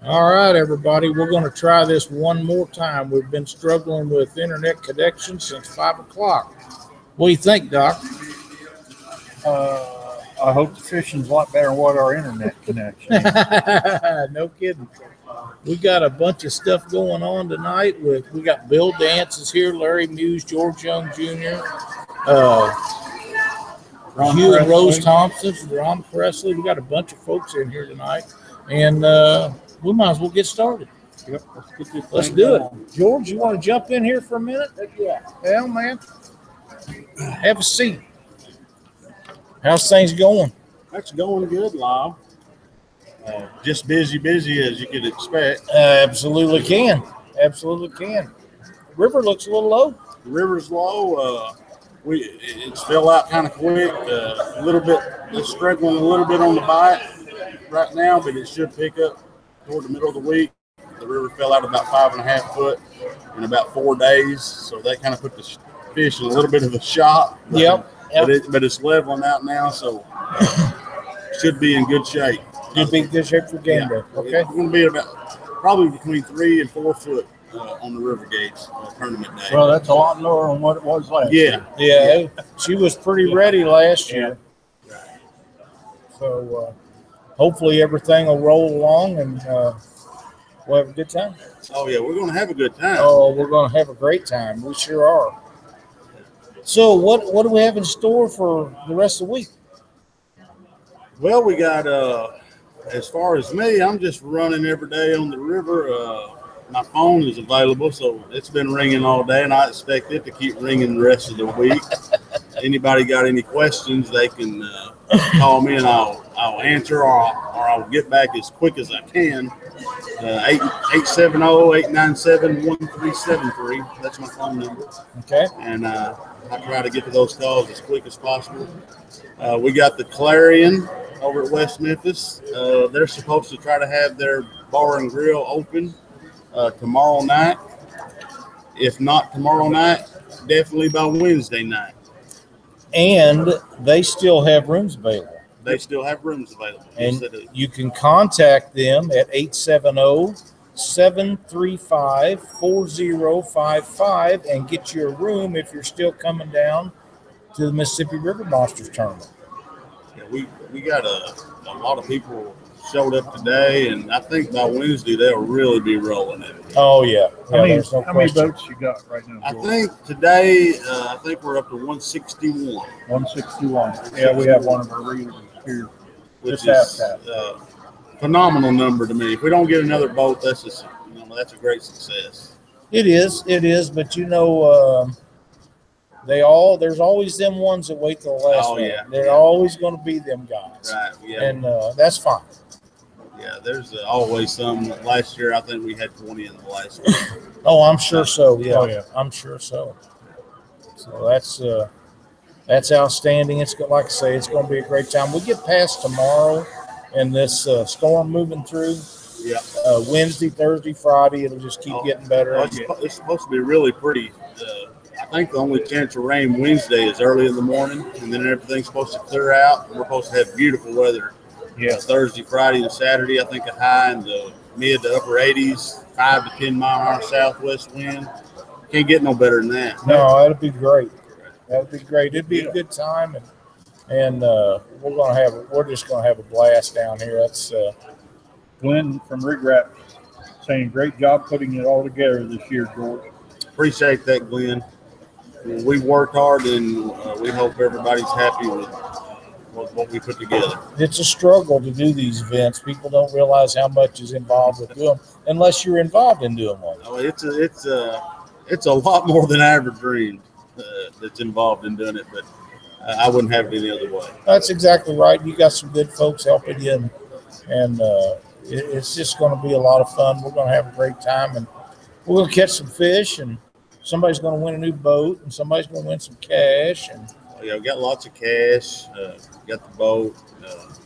All right, everybody, we're going to try this one more time. We've been struggling with internet connection since 5 o'clock. What do you think, Doc? I hope the fishing's a lot better than what our internet connection is. No kidding. We got a bunch of stuff going on tonight. We got Bill Dances here, Larry Muse, George Young Jr., Hugh and Rose Thompson, Ron Presley. We got a bunch of folks in here tonight, and we might as well get started. Yep, Let's do it. George, you want to jump in here for a minute? Yeah. Hell, man. Have a seat. How's things going? That's going good, Lyle. Just busy as you could expect. Absolutely can. Absolutely can. River looks a little low. The river's low. It's fell out kind of quick. A little bit, it's struggling a little bit on the bite right now, but it should pick up toward the middle of the week. The river fell out about 5.5 foot in about 4 days, so that kind of put the fish in a little bit of a shock. Yep. But it's leveling out now, so should be in good shape. Should be in good shape for game day. Okay. It's going to be probably between 3 and 4 foot on the river gates tournament day. Well, that's a lot lower than what it was last year. Yeah. She was pretty ready last year. So hopefully everything will roll along and we'll have a good time. Oh, yeah, we're going to have a good time. Oh, we're going to have a great time. We sure are. So what do we have in store for the rest of the week? Well, we got, as far as me, I'm just running every day on the river. My phone is available, so it's been ringing all day, and I expect it to keep ringing the rest of the week. Anybody got any questions, they can call me, and I'll answer, or I'll get back as quick as I can. 870-897-1373. That's my phone number. Okay. And I try to get to those calls as quick as possible. We got the Clarion over at West Memphis. They're supposed to try to have their bar and grill open tomorrow night. If not tomorrow night, definitely by Wednesday night. And they still have rooms available. They still have rooms available. And you can contact them at 870-735-4055 and get you a room if you're still coming down to the Mississippi River Monsters tournament. Yeah, we got a lot of people showed up today, and I think by Wednesday they'll really be rolling it. Oh, yeah. How many boats you got right now, I George? think today, we're up to 161. 161. Yeah, we have one of our readers here. Which is a phenomenal number to me. If we don't get another boat, that's a great success. It is, but there's always them ones that wait till the last minute. Yeah. They're always going to be them guys. Right, yeah. And that's fine. Yeah, there's always some. Last year, I think we had 20 in the last one. Oh, I'm sure so. Yeah. Oh, yeah. I'm sure so. So that's outstanding. It's like I say, it's going to be a great time. We get past tomorrow and this storm moving through. Yeah. Wednesday, Thursday, Friday, it'll just keep getting better. Well, it's supposed to be really pretty. I think the only chance of rain Wednesday is early in the morning, and then everything's supposed to clear out. We're supposed to have beautiful weather. Yeah. Thursday, Friday, and Saturday. I think a high in the mid to upper 80s, 5 to 10 mile an hour southwest wind. Can't get no better than that. No, that'd be great. That'd be great. It'd be a good time, and we're just gonna have a blast down here. That's Glenn from Rig Wrap saying, great job putting it all together this year, George. Appreciate that, Glenn. We worked hard, and we hope everybody's happy with what we put together. It's a struggle to do these events. People don't realize how much is involved with doing them unless you're involved in doing one. Oh, it's a lot more than I ever dreamed that's involved in doing it, but I wouldn't have it any other way. That's exactly right. You got some good folks helping you, and it's just going to be a lot of fun. We're going to have a great time, and we're going to catch some fish, and somebody's going to win a new boat, and somebody's going to win some cash. And yeah, we got lots of cash. Got the boat.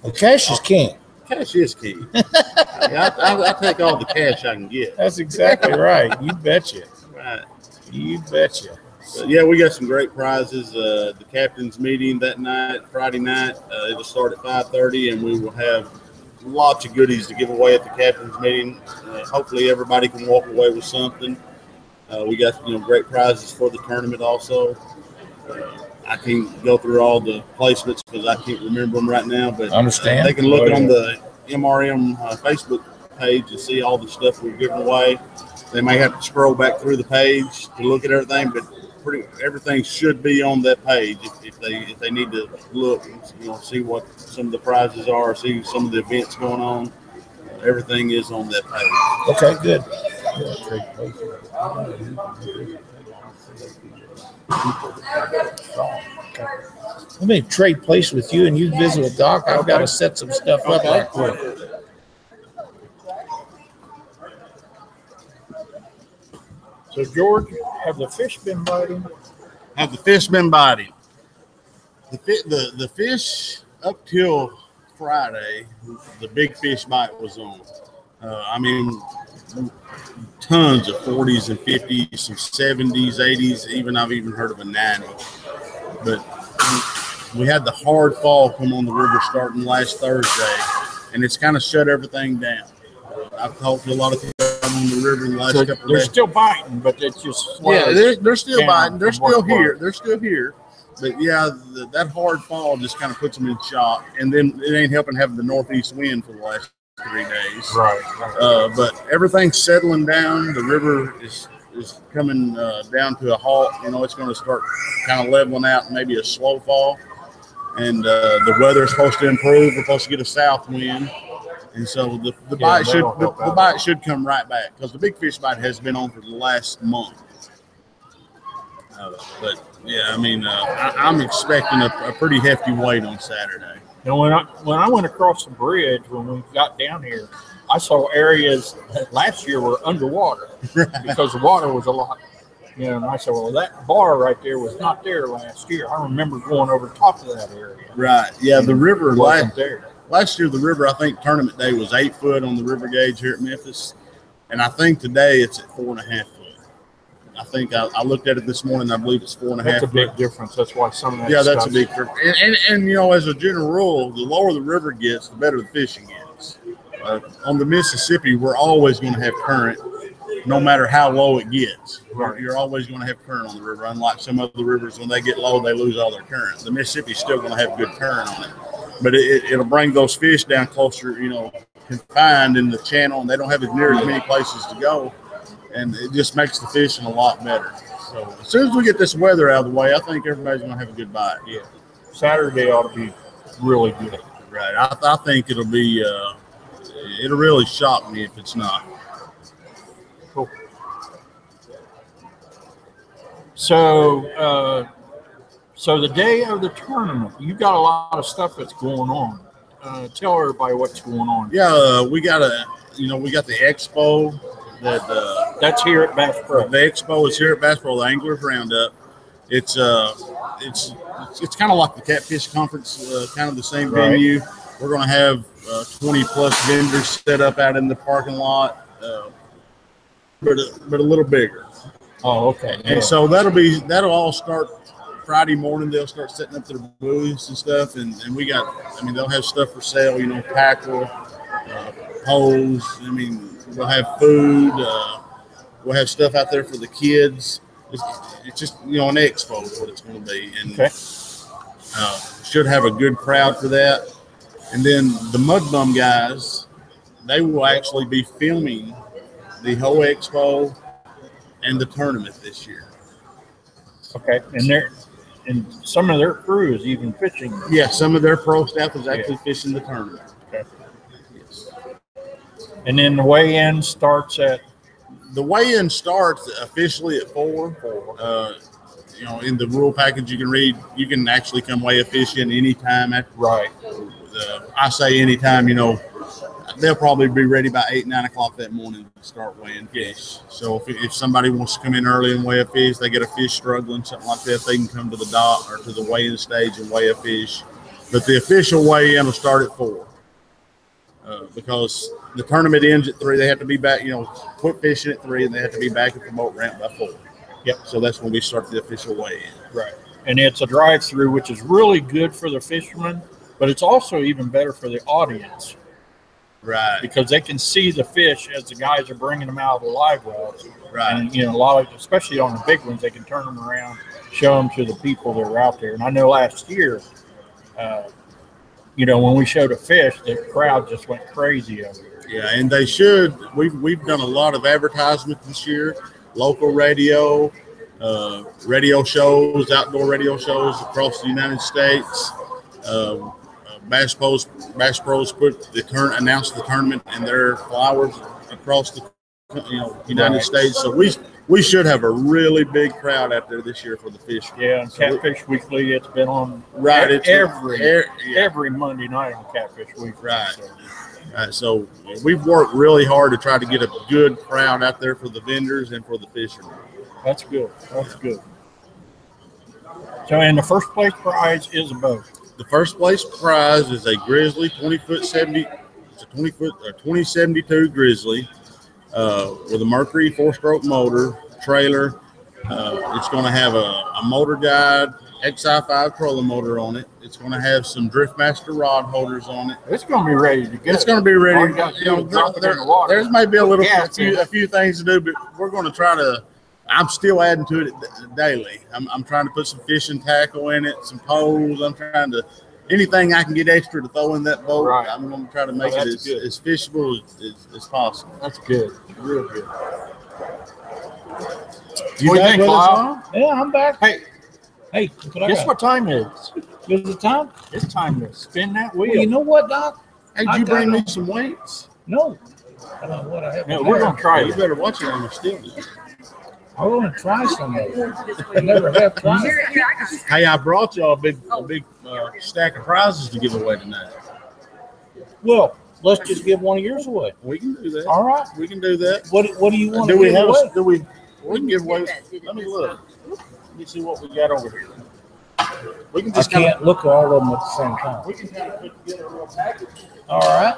Well, cash is king. Cash is king. I take all the cash I can get. That's exactly right. You betcha. Right. You betcha. But yeah, we got some great prizes. The captain's meeting that night, Friday night, it'll start at 5:30, and we will have lots of goodies to give away at the captain's meeting. Hopefully everybody can walk away with something. We got great prizes for the tournament also. I can't go through all the placements because I can't remember them right now, but Understand. they can look on the MRM Facebook page and see all the stuff we're giving away. They may have to scroll back through the page to look at everything, but everything should be on that page if they need to look and see what some of the prizes are, see some of the events going on. Everything is on that page. Okay, good. Let me trade place with you, and you visit with Doc. I've got to set some stuff up right quick. So, George, have the fish been biting? Have the fish been biting? The fish up till Friday, the big fish bite was on. Tons of 40s and 50s, some 70s, 80s, I've even heard of a 90. But we had the hard fall come on the river starting last Thursday, and it's kind of shut everything down. I've talked to a lot of people on the river in the last couple of days. They're still biting, but it's just they're still biting. They're still here. They're still here. But yeah, that hard fall just kind of puts them in shock, and then it ain't helping having the northeast wind for the last 3 days. Right. But everything's settling down. The river is coming down to a halt. It's going to start kind of leveling out, maybe a slow fall, and the weather is supposed to improve. We're supposed to get a south wind. And so the bite should come right back because the big fish bite has been on for the last month. But yeah, I'm expecting a pretty hefty weight on Saturday. And when I went across the bridge when we got down here, I saw areas that last year were underwater because the water was a lot. And I said, well, that bar right there was not there last year. I remember going over top of that area. Right. Yeah, the river wasn't there. Last year, the river, I think tournament day was 8 foot on the river gauge here at Memphis. And I think today it's at 4.5 foot. I think I looked at it this morning. I believe it's 4.5 That's a foot. big difference. That's why some of that that's a big difference. And as a general rule, the lower the river gets, the better the fishing gets. On the Mississippi, we're always going to have current, no matter how low it gets. Right. You're always going to have current on the river. Unlike some other rivers, when they get low, they lose all their current. The Mississippi's still going to have good current on it. But it'll bring those fish down closer, confined in the channel, and they don't have as many places to go, and it just makes the fishing a lot better. So as soon as we get this weather out of the way, I think everybody's going to have a good bite. Yeah, Saturday ought to be really good. Right. I think it'll be. It'll really shock me if it's not. Cool. So the day of the tournament, you got a lot of stuff that's going on. Tell everybody what's going on. Yeah, we got the expo that's here at Bass Pro. The expo is here at Bass Pro, the Anglers Roundup. It's kind of like the Catfish conference, kind of the same venue. We're going to have 20 plus vendors set up out in the parking lot, but a little bigger. Oh, okay. And so that'll all start Friday morning. They'll start setting up their booths and stuff, and we got. They'll have stuff for sale. Tackle, poles. We'll have food. We'll have stuff out there for the kids. It's just an expo is what it's going to be, and should have a good crowd for that. And then the Mud Bum guys, they will actually be filming the whole expo and the tournament this year. Okay, and some of their crew is even fishing. Yeah, some of their pro staff is actually fishing the tournament. Okay. Yes. And then the weigh-in starts at? The weigh-in starts officially at 4. In the rule package you can read, you can actually come weigh a fish in any time. Right. I say anytime, they'll probably be ready by 8, 9 o'clock that morning to start weighing fish. So if somebody wants to come in early and weigh a fish, they get a fish struggling, something like that, they can come to the dock or to the weigh-in stage and weigh a fish. But the official weigh-in will start at 4 because the tournament ends at 3. They have to be back, quit fishing at 3, and they have to be back at the boat ramp by 4. Yep. So that's when we start the official weigh-in. Right. And it's a drive-through, which is really good for the fishermen, but it's also even better for the audience Right. Because they can see the fish as the guys are bringing them out of the live wells. Right. And, a lot of, especially on the big ones, they can turn them around, show them to the people that are out there. And I know last year, when we showed a fish, the crowd just went crazy over it. Yeah, and they should. We've done a lot of advertisement this year, local radio, radio shows, outdoor radio shows across the United States. Bass Pros announced the tournament and their flowers across the United States. So we should have a really big crowd out there this year for the fish. Yeah, and Catfish Weekly, it's been on every Monday night on Catfish Weekly. Right. So we've worked really hard to try to get a good crowd out there for the vendors and for the fishermen. That's good. That's good. So, and the first place prize is a boat. The first place prize is a Grizzly 2072 Grizzly with a Mercury 4-stroke motor, trailer. It's going to have a motor guide, XI5 trolling motor on it. It's going to have some Driftmaster rod holders on it. It's going to be ready to go. It's going to be ready. There's may be a few things to do, but we're going to try to. I'm still adding to it daily. I'm trying to put some fishing tackle in it, some poles. I'm trying to anything I can get extra to throw in that boat. Right. I'm going to try to make it as fishable as possible. That's good. Real good. You back with us? Yeah, I'm back. Hey, guess what time it is? Is it time? It's time to spin that wheel. Well, you know what, Doc? Hey, did you bring me some weights? No. I don't know what I have. No, we're going to try it. You better watch it on the still. I want to try some of it. I never have tried it. Hey, I brought y'all a big stack of prizes to give away tonight. Well, let's just give one of yours away. We can do that. All right. We can do that. What do you want to give away? We can give away. Let me look. Let me see what we got over here. We can just can't look at all of them at the same time. We can kind of put together a real package. All right.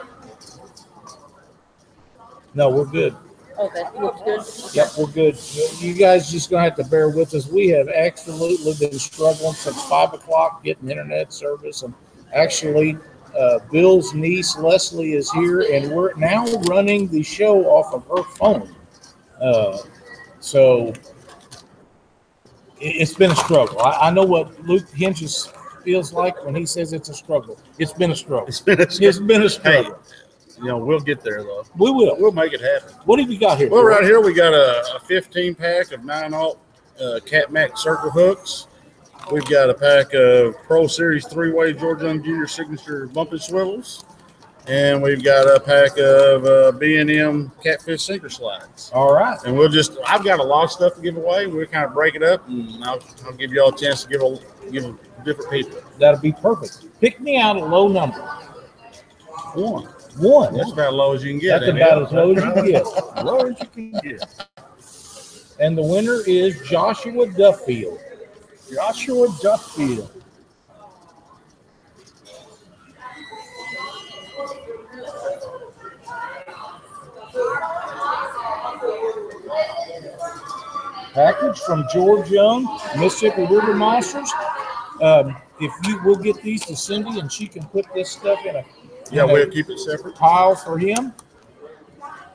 No, we're good. Okay, looks good. Yep, we're good. You guys just gonna have to bear with us. We have absolutely been struggling since 5 o'clock getting internet service, and actually, Bill's niece Leslie is here, and we're now running the show off of her phone. So it's been a struggle. I know what Luke Hinges feels like when he says it's a struggle. It's been a struggle. It's been a struggle. Hey, we'll get there though. We will. We'll make it happen. What have you got here? Well, right here we got a 15-pack of 9/0 Cat-Mac circle hooks. We've got a pack of Pro Series 3-way George Young Jr. signature bumping swivels. And we've got a pack of B&M Catfish sinker slides. All right. And I've got a lot of stuff to give away. We'll kind of break it up, and I'll give y'all a chance to give different people. That'll be perfect. Pick me out a low number. One. That's about as low as you can get. That's about as low as you can get. As low as you can get. And the winner is Joshua Duffield. Package from George Young, Mississippi River Monsters. If you will get these to Cindy, and she can put this stuff in a we'll keep it separate pile for him.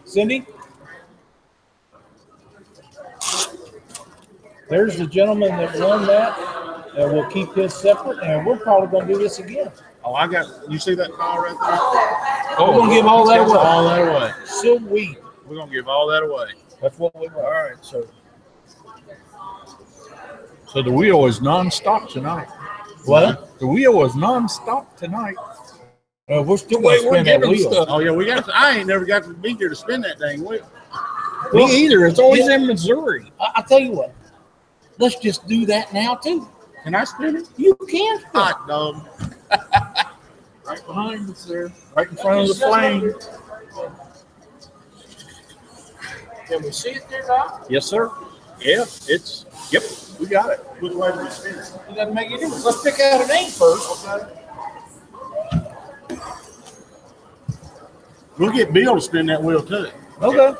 Cindy, there's the gentleman that won that, and we'll keep his separate. And we're probably going to do this again. Oh, you see that pile right there? We're going to give all that away. All that away. Sweet. We're going to give all that away. That's what we want. All right, so the wheel is non-stop tonight. What? The wheel is non-stop tonight. We're still going to spin that wheel. Oh, yeah, I ain't never got to be here to spin that dang wheel. Me either. It's always in Missouri. I'll tell you what. Let's just do that now, too. Can I spin it? You can spin it. Hot dog. Right behind us there. Right in front of the flame. Can we see it there, Doc? Yes, sir. Yeah, yep, we got it. Which way do we spin it? It doesn't make any difference. Let's pick out a name first. Okay. We'll get Bill to spin that wheel too. Okay.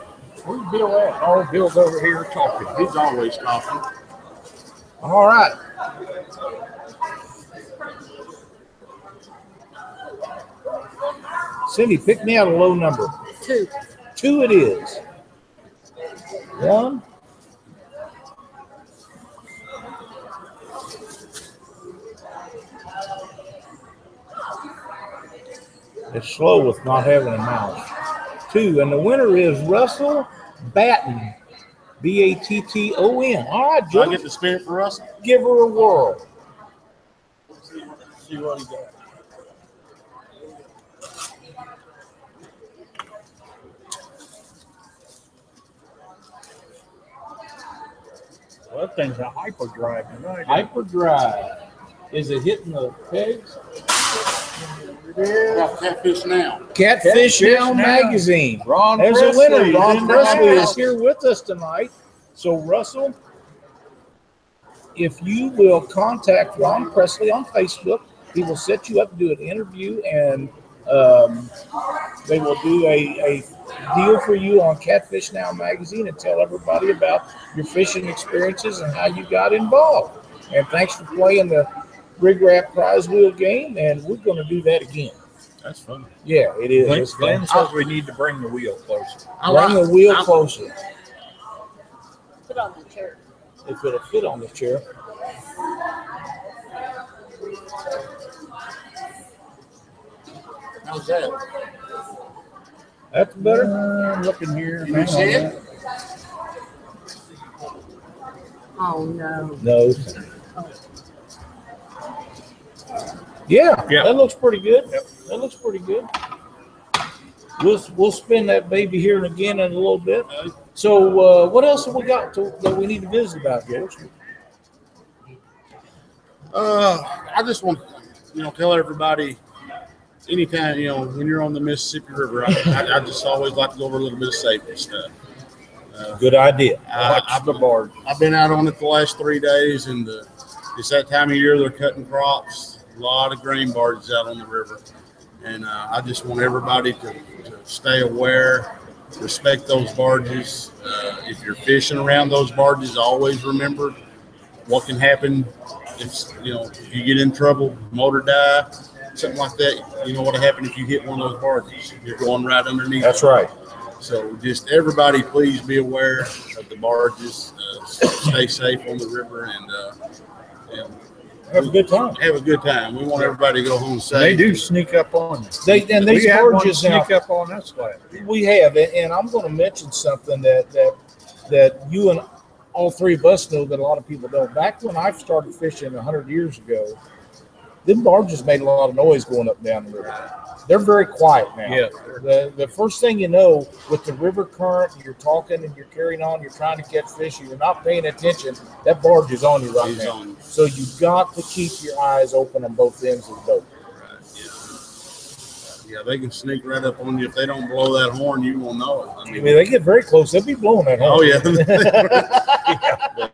Where's Bill at? Oh, Bill's over here talking. He's always talking. All right. Cindy, pick me out a low number. 2. 2 it is. 1. It's slow with not having a mouse. 2, and the winner is Russell Batten. Batton. All right, Do I George. get the spirit for Russell? Give her a whirl. See what he got. Well, that thing's a hyperdrive tonight. Hyperdrive. Is it hitting the pegs? About Catfish Now. Catfish Now magazine. Ron There's a Presley winner. is Ron in the Presley is house. here with us tonight. So, Russell, if you will contact Ron Presley on Facebook, he will set you up to do an interview, and they will do a deal for you on Catfish Now magazine and tell everybody about your fishing experiences and how you got involved. And thanks for playing the Rig Wrap prize wheel game, and we're going to do that again. That's fun. Yeah, it is. It's Glenn fun. says we need to bring the wheel closer. Bring the wheel closer. Put on the chair. If it'll fit on the chair. How's that? That's better. I'm looking here. Can you see it? Oh, no. No. Yeah, Yeah. that looks pretty good. That looks pretty good. We'll spin that baby here and again in a little bit. So what else have we got that we need to visit about, George? I just want to, tell everybody, anytime, when you're on the Mississippi River, I just always like to go over a little bit of safety stuff. Good idea. Watch the board. I've been out on it the last 3 days, and it's that time of year they're cutting crops. A lot of grain barges out on the river, and I just want everybody to stay aware, respect those barges. If you're fishing around those barges, always remember what can happen if you get in trouble, motor die, something like that. You know what'll happen if you hit one of those barges? You're going right underneath. That's right. So just everybody, please be aware of the barges. Stay safe on the river, and Have a good time. have a good time. We want everybody to go home safe. They do sneak up on you. These We had one barges now, sneak up on us last year. we have, and I'm going to mention something that you and all three of us know that a lot of people don't. Back when I started fishing 100 years ago, them barges made a lot of noise going up and down the river. They're very quiet now. Yeah. The first thing you know, with the river current, you're talking and you're carrying on, you're trying to catch fish, and you're not paying attention, that barge is on you right He's now. on you. So you've got to keep your eyes open on both ends of the boat. Right, yeah, they can sneak right up on you. If they don't blow that horn, you will know it. I mean, they get very close. They'll be blowing that horn. Oh yeah. But,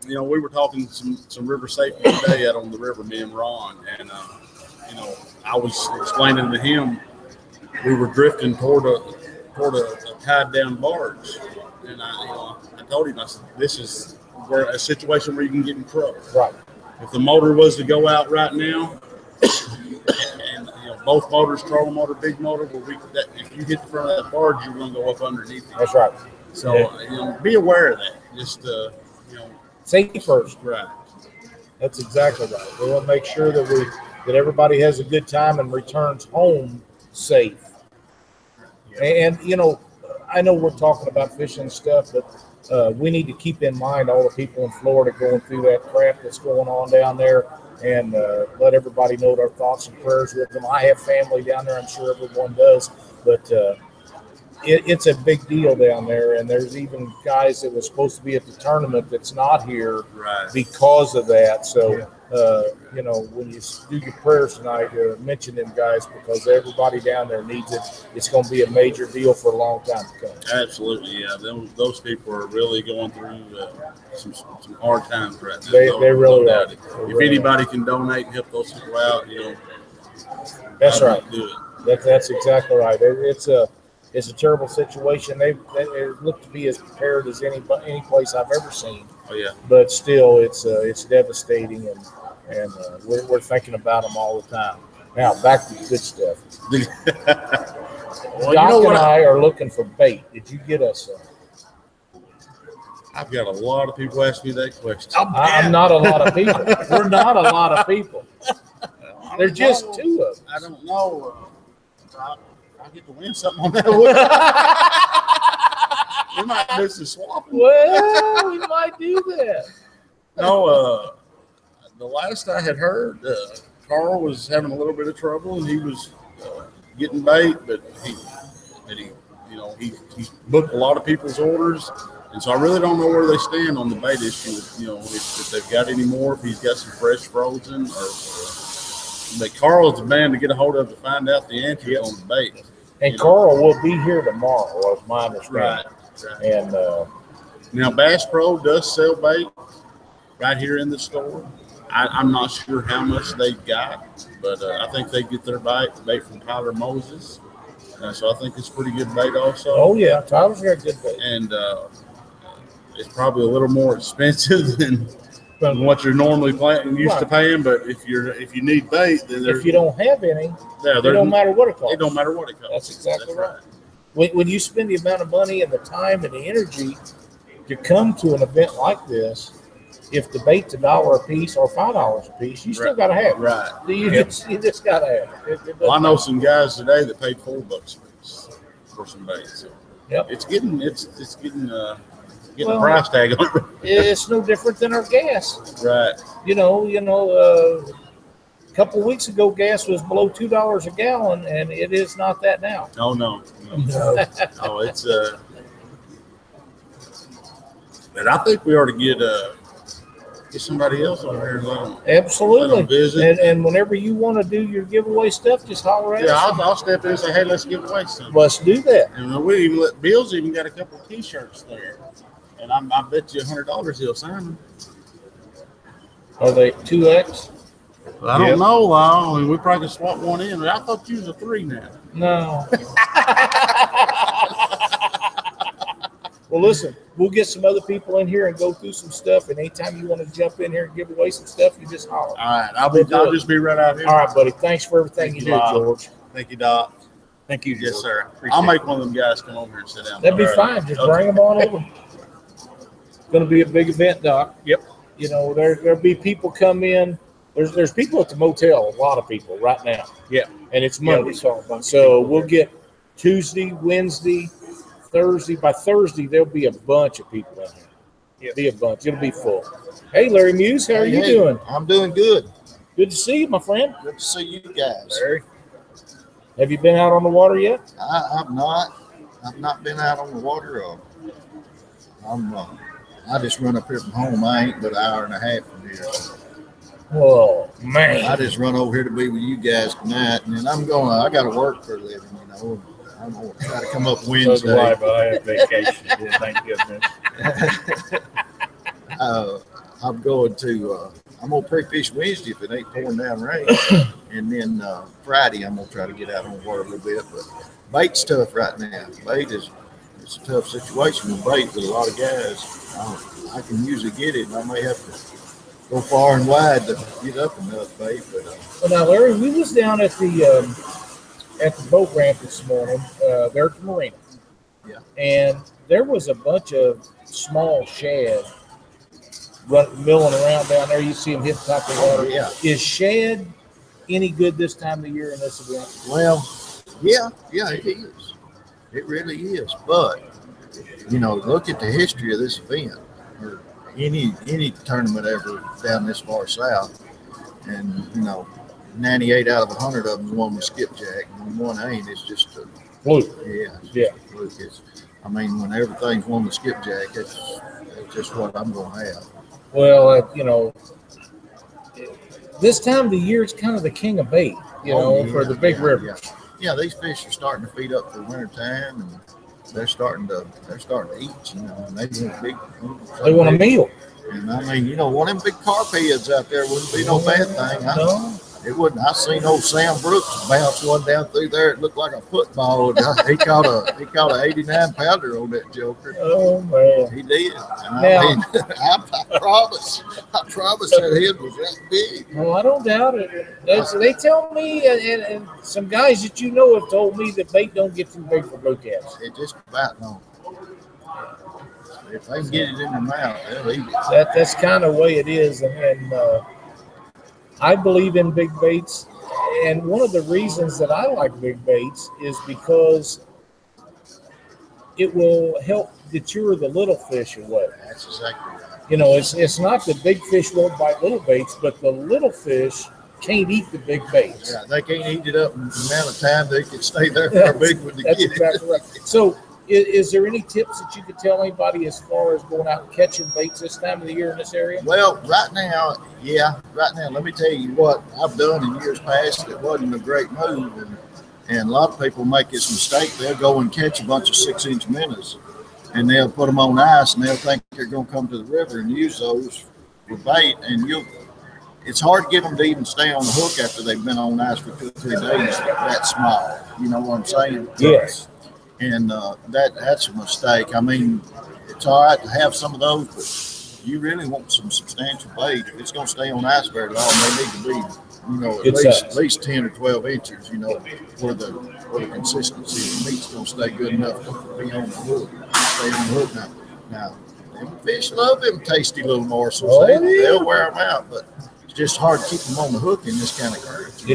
we were talking some river safety today out on the river, me and Ron, and I was explaining to him we were drifting toward a tied down barge, and I told him, I said, this is a situation where you can get in trouble. Right. If the motor was to go out right now, and both motors, trolling motor, big motor, if you hit the front of that barge, you're going to go up underneath it. That's right. So be aware of that. Just Safety first. right. That's exactly right. We want to make sure that everybody has a good time and returns home safe. And I know we're talking about fishing and stuff, but we need to keep in mind all the people in Florida going through that crap that's going on down there, and let everybody know our thoughts and prayers with them. I have family down there. I'm sure everyone does, but it's a big deal down there, and there's even guys that was supposed to be at the tournament that's not here because of that. So, when you do your prayers tonight, mention them guys, because everybody down there needs it. It's going to be a major deal for a long time to come. Absolutely, yeah. Those people are really going through some hard times right now. They really are. If anybody can donate and help those people out, That's right. do it. That's exactly right. It's a terrible situation. They look to be as prepared as any place I've ever seen. Oh yeah. But still, it's devastating, and we're thinking about them all the time. Now back to the good stuff. Well, Doc you know and what? I are looking for bait. Did you get us some? I've got a lot of people ask me that question. I'm not a lot of people. We're not a lot of people. I There's don't just know. 2 of us. I don't know. I get to win something on that. We might do some swapping. Well, we might do that. No, the last I had heard, Carl was having a little bit of trouble, and he was getting bait, but he booked a lot of people's orders, and so I really don't know where they stand on the bait issue. If they've got any more, if he's got some fresh frozen, but Carl's the man to get a hold of to find out the answers on the bait. And Carl will be here tomorrow, was my understanding. Right. And Now, Bass Pro does sell bait right here in the store. I'm not sure how much they've got, but I think they get their bait from Tyler Moses. So I think it's pretty good bait also. oh yeah, Tyler's got good bait. And it's probably a little more expensive than what you're normally used to paying. But if you need bait, then if you don't have any, it don't matter what it costs. It don't matter what it costs. That's exactly right. When you spend the amount of money and the time and the energy to come to an event like this, if the bait's $1 a piece or $5 a piece, you still got to have it. Right. You just got to have it. Well, I know some guys today that paid $4 a piece for some bait. So it's getting the price tag on it. It's no different than our gas. Right. A couple of weeks ago, gas was below $2 a gallon, and it is not that now. Oh no. Oh, it's but I think we ought to get somebody else over here and let them Absolutely. visit. And whenever you want to do your giveaway stuff, just holler at us. I'll step in and say, hey, let's give away something. Let's do that. And we even Bill's even got a couple of T-shirts there, and I bet you $100 he'll sign them. Are they 2X? I don't know. We probably could swap one in. I thought you was a 3 now. No. Well, listen, we'll get some other people in here and go through some stuff. And anytime you want to jump in here and give away some stuff, you just holler. All right. I'll just be right out here. All right, buddy. Thanks for everything you did, Bob. George. Thank you, Doc. Thank you, Yes, George. sir. Appreciate I'll make one of them guys come over here and sit down. That'd be fine. Just bring them on over. It's going to be a big event, Doc. Yep. There'll be people come in. There's people at the motel, a lot of people right now. Yeah. And it's Monday. we saw a bunch So we'll get Tuesday, Wednesday, Thursday. By Thursday, there'll be a bunch of people in here. Yeah. Be a bunch. It'll be full. Hey, Larry Muse, how are you doing? I'm doing good. Good to see you, my friend. Good to see you guys. Larry. Have you been out on the water yet? I've not been out on the water. I just run up here from home. I ain't but an hour and a half from here. Oh, man. I just run over here to be with you guys tonight, and then I got to work for a living, I'm going to try to come up Wednesday. So do I, but I have vacation. Yeah, thank goodness. I'm going to pre-fish Wednesday if it ain't pouring down rain. And then Friday, I'm going to try to get out on the water a little bit. But bait's tough right now. It's a tough situation with bait with a lot of guys. I can usually get it, and I may have to go far and wide to get up enough bait. But Well, now, Larry, we was down at the boat ramp this morning, there at the marina. Yeah. And there was a bunch of small shad milling around down there. You see them hit the top of the water. Yeah. Is shad any good this time of year in this event? well, yeah, it is. It really is. But look at the history of this event, or any tournament ever down this far south, and 98 out of 100 of them won with skipjack, and when one ain't, it's just a Fluke. yeah. Fluke. When everything's won with skipjack, it's just what I'm going to have. Well, this time of the year, it's kind of the king of bait, for the big river. Yeah, these fish are starting to feed up for winter time, and they're starting to eat, and they want big. They want a meal. And one of them big carp heads out there wouldn't be no bad thing. It wasn't. I seen old Sam Brooks bounce one down through there. It looked like a football. He caught an 89 pounder on that joker. Oh man, He did. And now, I mean, I promise that head was that big. well, I don't doubt it. They tell me, and some guys that you know have told me that bait don't get too big for bowcats. It just about no. If they can get it in their mouth, they'll eat it. That's kind of the way it is, and I believe in big baits. And one of the reasons that I like big baits is because it will help deter the little fish away. That's exactly right. You know, it's not that big fish won't bite little baits, but the little fish can't eat the big baits. Yeah, they can't eat it up in the amount of time they can stay there for a big one to That's get exactly it. right. So, is there any tips that you could tell anybody as far as going out and catching baits this time of the year in this area? Well, right now, let me tell you what I've done in years past. It wasn't a great move, and a lot of people make this mistake. They'll go and catch a bunch of 6-inch minnows, and they'll put them on ice, and they'll think they're going to come to the river and use those for bait, and it's hard to get them to even stay on the hook after they've been on ice for 2 or 3 days that small. You know what I'm saying? Yes. And that's a mistake. I mean, it's all right to have some of those, but you really want some substantial bait. If it's going to stay on ice very long, they need to be, at least 10 or 12 inches, where the consistency of the meat's going to stay good enough to be on the hook, stay on the hook. Now them fish love them tasty little morsels. They'll wear them out, but it's just hard to keep them on the hook in this kind of current. After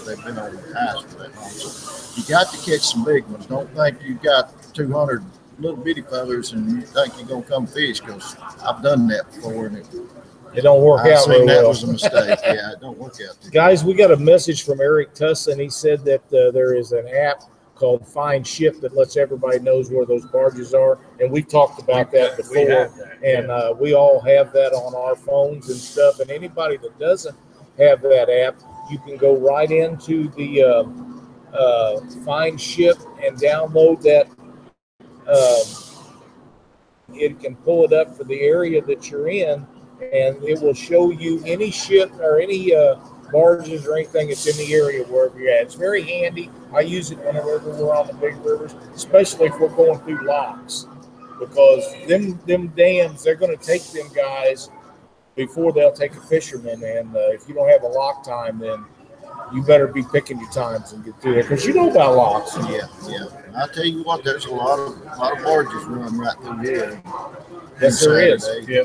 they've been on the ice for that long. So you got to catch some big ones. Don't think you got 200 little bitty feathers and you think you're going to come fish, because I've done that before and it don't work out very that well. was a mistake. Yeah, it don't work out. Guys, we got a message from Eric Tussin. He said that there is an app called Find Ship that lets everybody knows where those barges are, and we talked about that before. And we all have that on our phones and stuff. And anybody that doesn't have that app, you can go right into the Find Ship and download that. It can pull it up for the area that you're in, and it will show you any ship or any barges or anything that's in the area wherever you're at. It's very handy. I use it whenever we're on the big rivers, especially if we're going through locks, because them dams, they're going to take them guys before they'll take a fisherman. And if you don't have a lock time, then you better be picking your times and get through there, because you know about locks. Yeah. I'll tell you what, there's a lot of barges running right through here. Yes, there is. Yeah.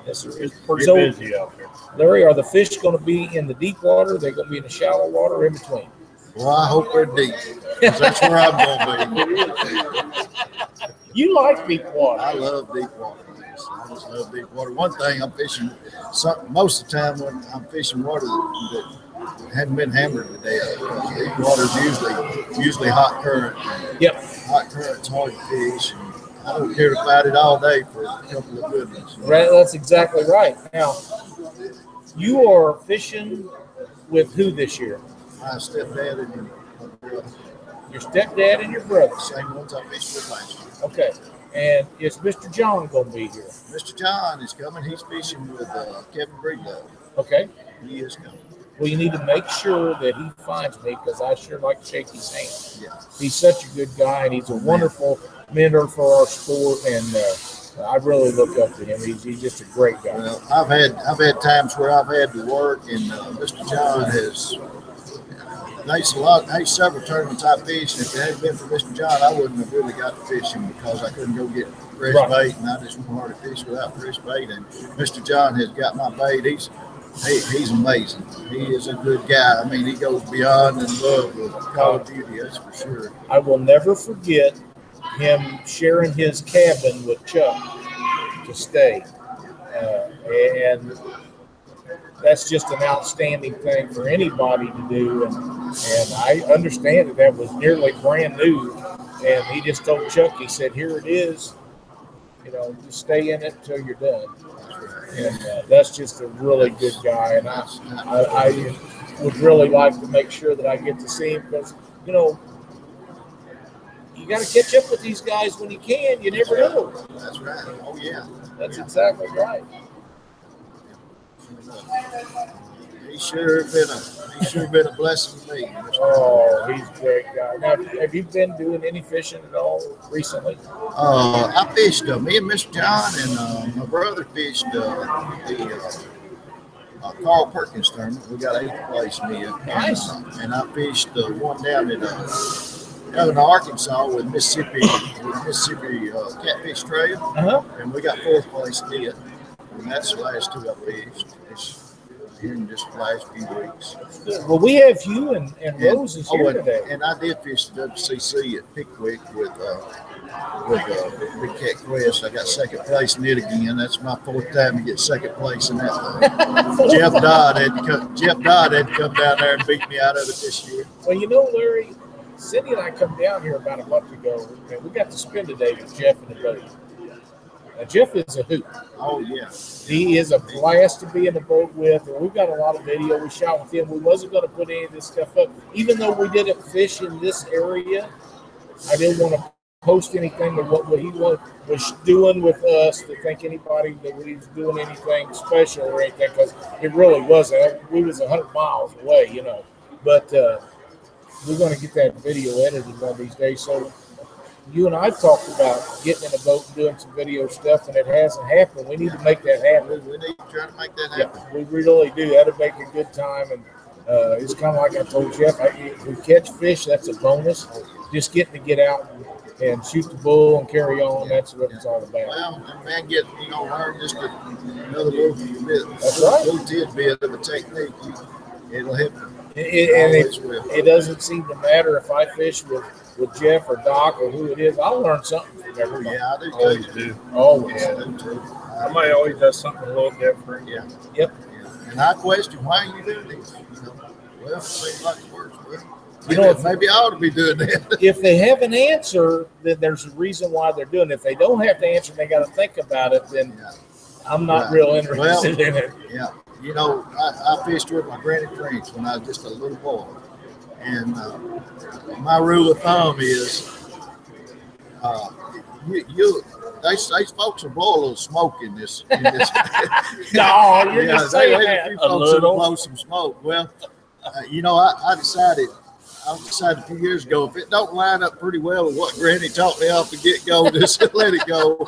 Yes, there is. It's pretty So, busy out there. Larry, are the fish going to be in the deep water? They're going to be in the shallow water, or in between? Well, I hope they're deep, 'cause that's where I'm going to be. You like deep water. I love deep water. I just love deep water. One thing I'm fishing, most of the time when I'm fishing water that hadn't been hammered to death, because deep water's usually hot current. Yep. Hot current's hard to fish, and I don't care to fight it all day for a couple of good ones. Right, that's exactly right. Now, you are fishing with who this year? My stepdad and my brother, Your stepdad and your brother. same ones I fished with last year. Okay. And is Mr. John going to be here? Mr. John is coming. He's fishing with Kevin Breedlove. Okay. He is coming. Well, you need to make sure that he finds me, because I sure like to shake his hand. Yeah. He's such a good guy, and he's a wonderful mentor for our sport, and I really look up to him. He's just a great guy. Well, I've had times where I've had to work, and Mr. John has. There's several tournaments I fished. If it hadn't been for Mr. John, I wouldn't have really got to fishing, because I couldn't go get fresh bait, and I just went hard to fish without fresh bait. And Mr. John has got my bait. He's amazing. He is a good guy. I mean, he goes beyond and above with Call of Duty, that's for sure. I will never forget him sharing his cabin with Chuck to stay. And that's just an outstanding thing for anybody to do. And I understand that was nearly brand new. And he just told Chuck, he said, here it is. Just stay in it until you're done. And that's just a really good guy. And I would really like to make sure that I get to see him, because, you got to catch up with these guys when you can. You never know. That's right. Oh, yeah. That's exactly right. He's sure been a blessing to me. Oh, he's a great guy. Now, have you been doing any fishing at all recently? I fished. Me and Mr. John and my brother fished the Carl Perkins tournament. We got 8th place in it. Nice. And I fished the one down in Arkansas with Mississippi Catfish Trail, and we got 4th place in it. And that's the last 2 I fished. Here in just the last few weeks. Well, we have you and Rose is here today. And I did fish the WCC at Pickwick with Big Cat Quest. I got 2nd place in it again. That's my 4th time to get 2nd place in that thing. Jeff Dodd had to come down there and beat me out of it this year. Well, you know, Larry, Cindy and I come down here about a month ago, and we got to spend a day with Jeff in the boat. Jeff is a hoot. Oh, yeah. He is a blast to be in the boat with, and we've got a lot of video we shot with him. We wasn't going to put any of this stuff up. Even though we didn't fish in this area, I didn't want to post anything of what he was doing with us to think anybody that he was doing anything special or anything, because it really wasn't. We was 100 miles away, you know. But we're going to get that video edited one of these days. So you and I talked about getting in a boat and doing some video stuff, and it hasn't happened. We need to make that happen. We need to try to make that happen. Yeah, we really do. That'll make a good time. And it's kind of like I told Jeff, if we catch fish, that's a bonus. Just getting to get out and shoot the bull and carry on, that's what it's all about. Well, man, learn just another little bit. That's right. Little tidbit of a technique. It'll help you. It doesn't seem to matter if I fish with Jeff or Doc or who it is. I'll learn something from everybody. Yeah, I do. Always do. Always. Yeah, I do too. Somebody always does something a little different. Yeah. Yep. Yeah. And I question, why are you doing this? Well, it seems like it works. Well, maybe I ought to be doing that. If they have an answer, then there's a reason why they're doing it. If they don't have the answer and they got to think about it, then I'm not real interested in it. Yeah. I fished with my granny French when I was just a little boy. And my rule of thumb is these folks will blow a little smoke in this. No, you're just saying that. A folks will blow some smoke. Well, I decided a few years ago, if it don't line up pretty well with what Granny taught me off the get-go, just let it go.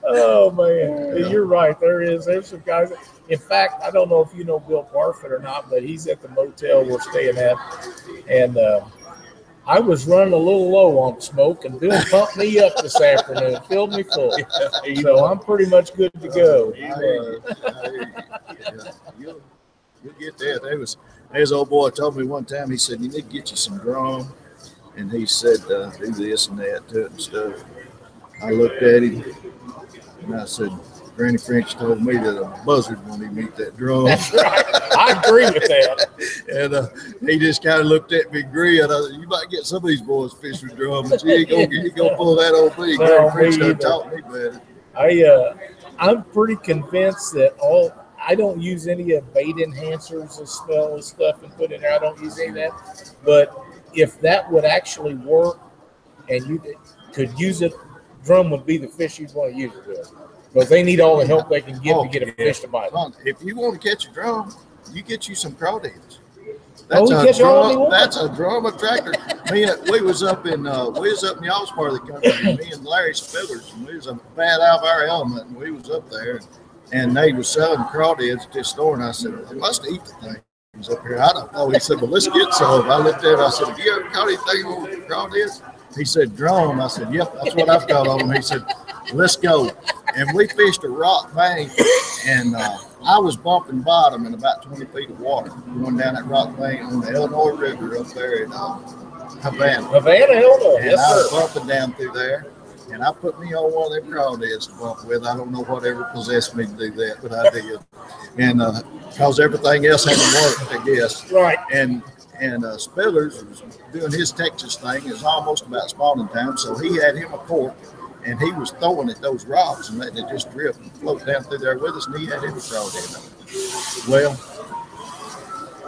Oh, man. You're right. There's some guys. In fact, I don't know if you know Bill Parfit or not, but he's at the motel we're staying at. And I was running a little low on smoke, and Bill pumped me up this afternoon, filled me full. So I'm pretty much good to go. You'll get that. There's old boy told me one time, he said, you need to get you some drum. And he said, do this and that to it and stuff. I looked at him and I said, Granny French told me that a buzzard won't even eat that drum. That's right. I agree with that. And he just kind of looked at me and grinned. I said, you might get some of these boys fish with drums, but you ain't gonna pull that old me. Granny French done taught me better. I'm pretty convinced that I don't use any of bait enhancers and smell and stuff and put in there. I don't use any of that. But if that would actually work and you could use it, drum would be the fish you'd want to use it with. Because they need all the help they can get to get a fish to bite. If you want to catch a drum, you get you some crawdads. That's a drum attractor. We was up in y'all's part of the country. Me and Larry Spillers, and we was bad out of our element, and we was up there. And they were selling crawdads at this store, and I said, they must eat the things up here. I don't know. He said, well, let's get some. I looked at it. I said, have you ever caught anything on crawdads? He said, drum. I said, yep, that's what I've got on them. He said, let's go. And we fished a rock bank, and I was bumping bottom in about 20 feet of water going down that rock bank on the Illinois River up there in Havana. Illinois. And I was bumping down through there. And I put me on one of them crawdads to bump with. I don't know whatever possessed me to do that, but I did. And because everything else hadn't worked, I guess. Right. And Spillers was doing his Texas thing. It was almost about spawning time, so he had him a cork, and he was throwing at those rocks and letting it just drift and float down through there with us, and he had him a crawdad. Well,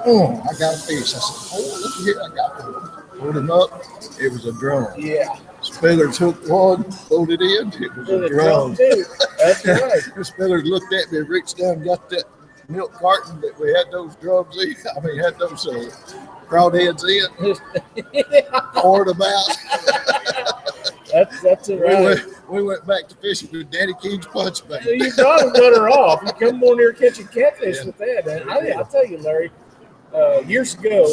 I got a fish. I said, look here, I got one. Pulled him up. It was a drum. Yeah. Spillers hooked one, pulled it in. It was a drum. That's right. Spillers looked at me, reached down, got that milk carton that we had those drums in. I mean, had those crawdads in, poured them out. That's all right. We went back to fishing with Danny King's punch bait. You got to better off. You come on here catching catfish with that. And I'll tell you, Larry, years ago,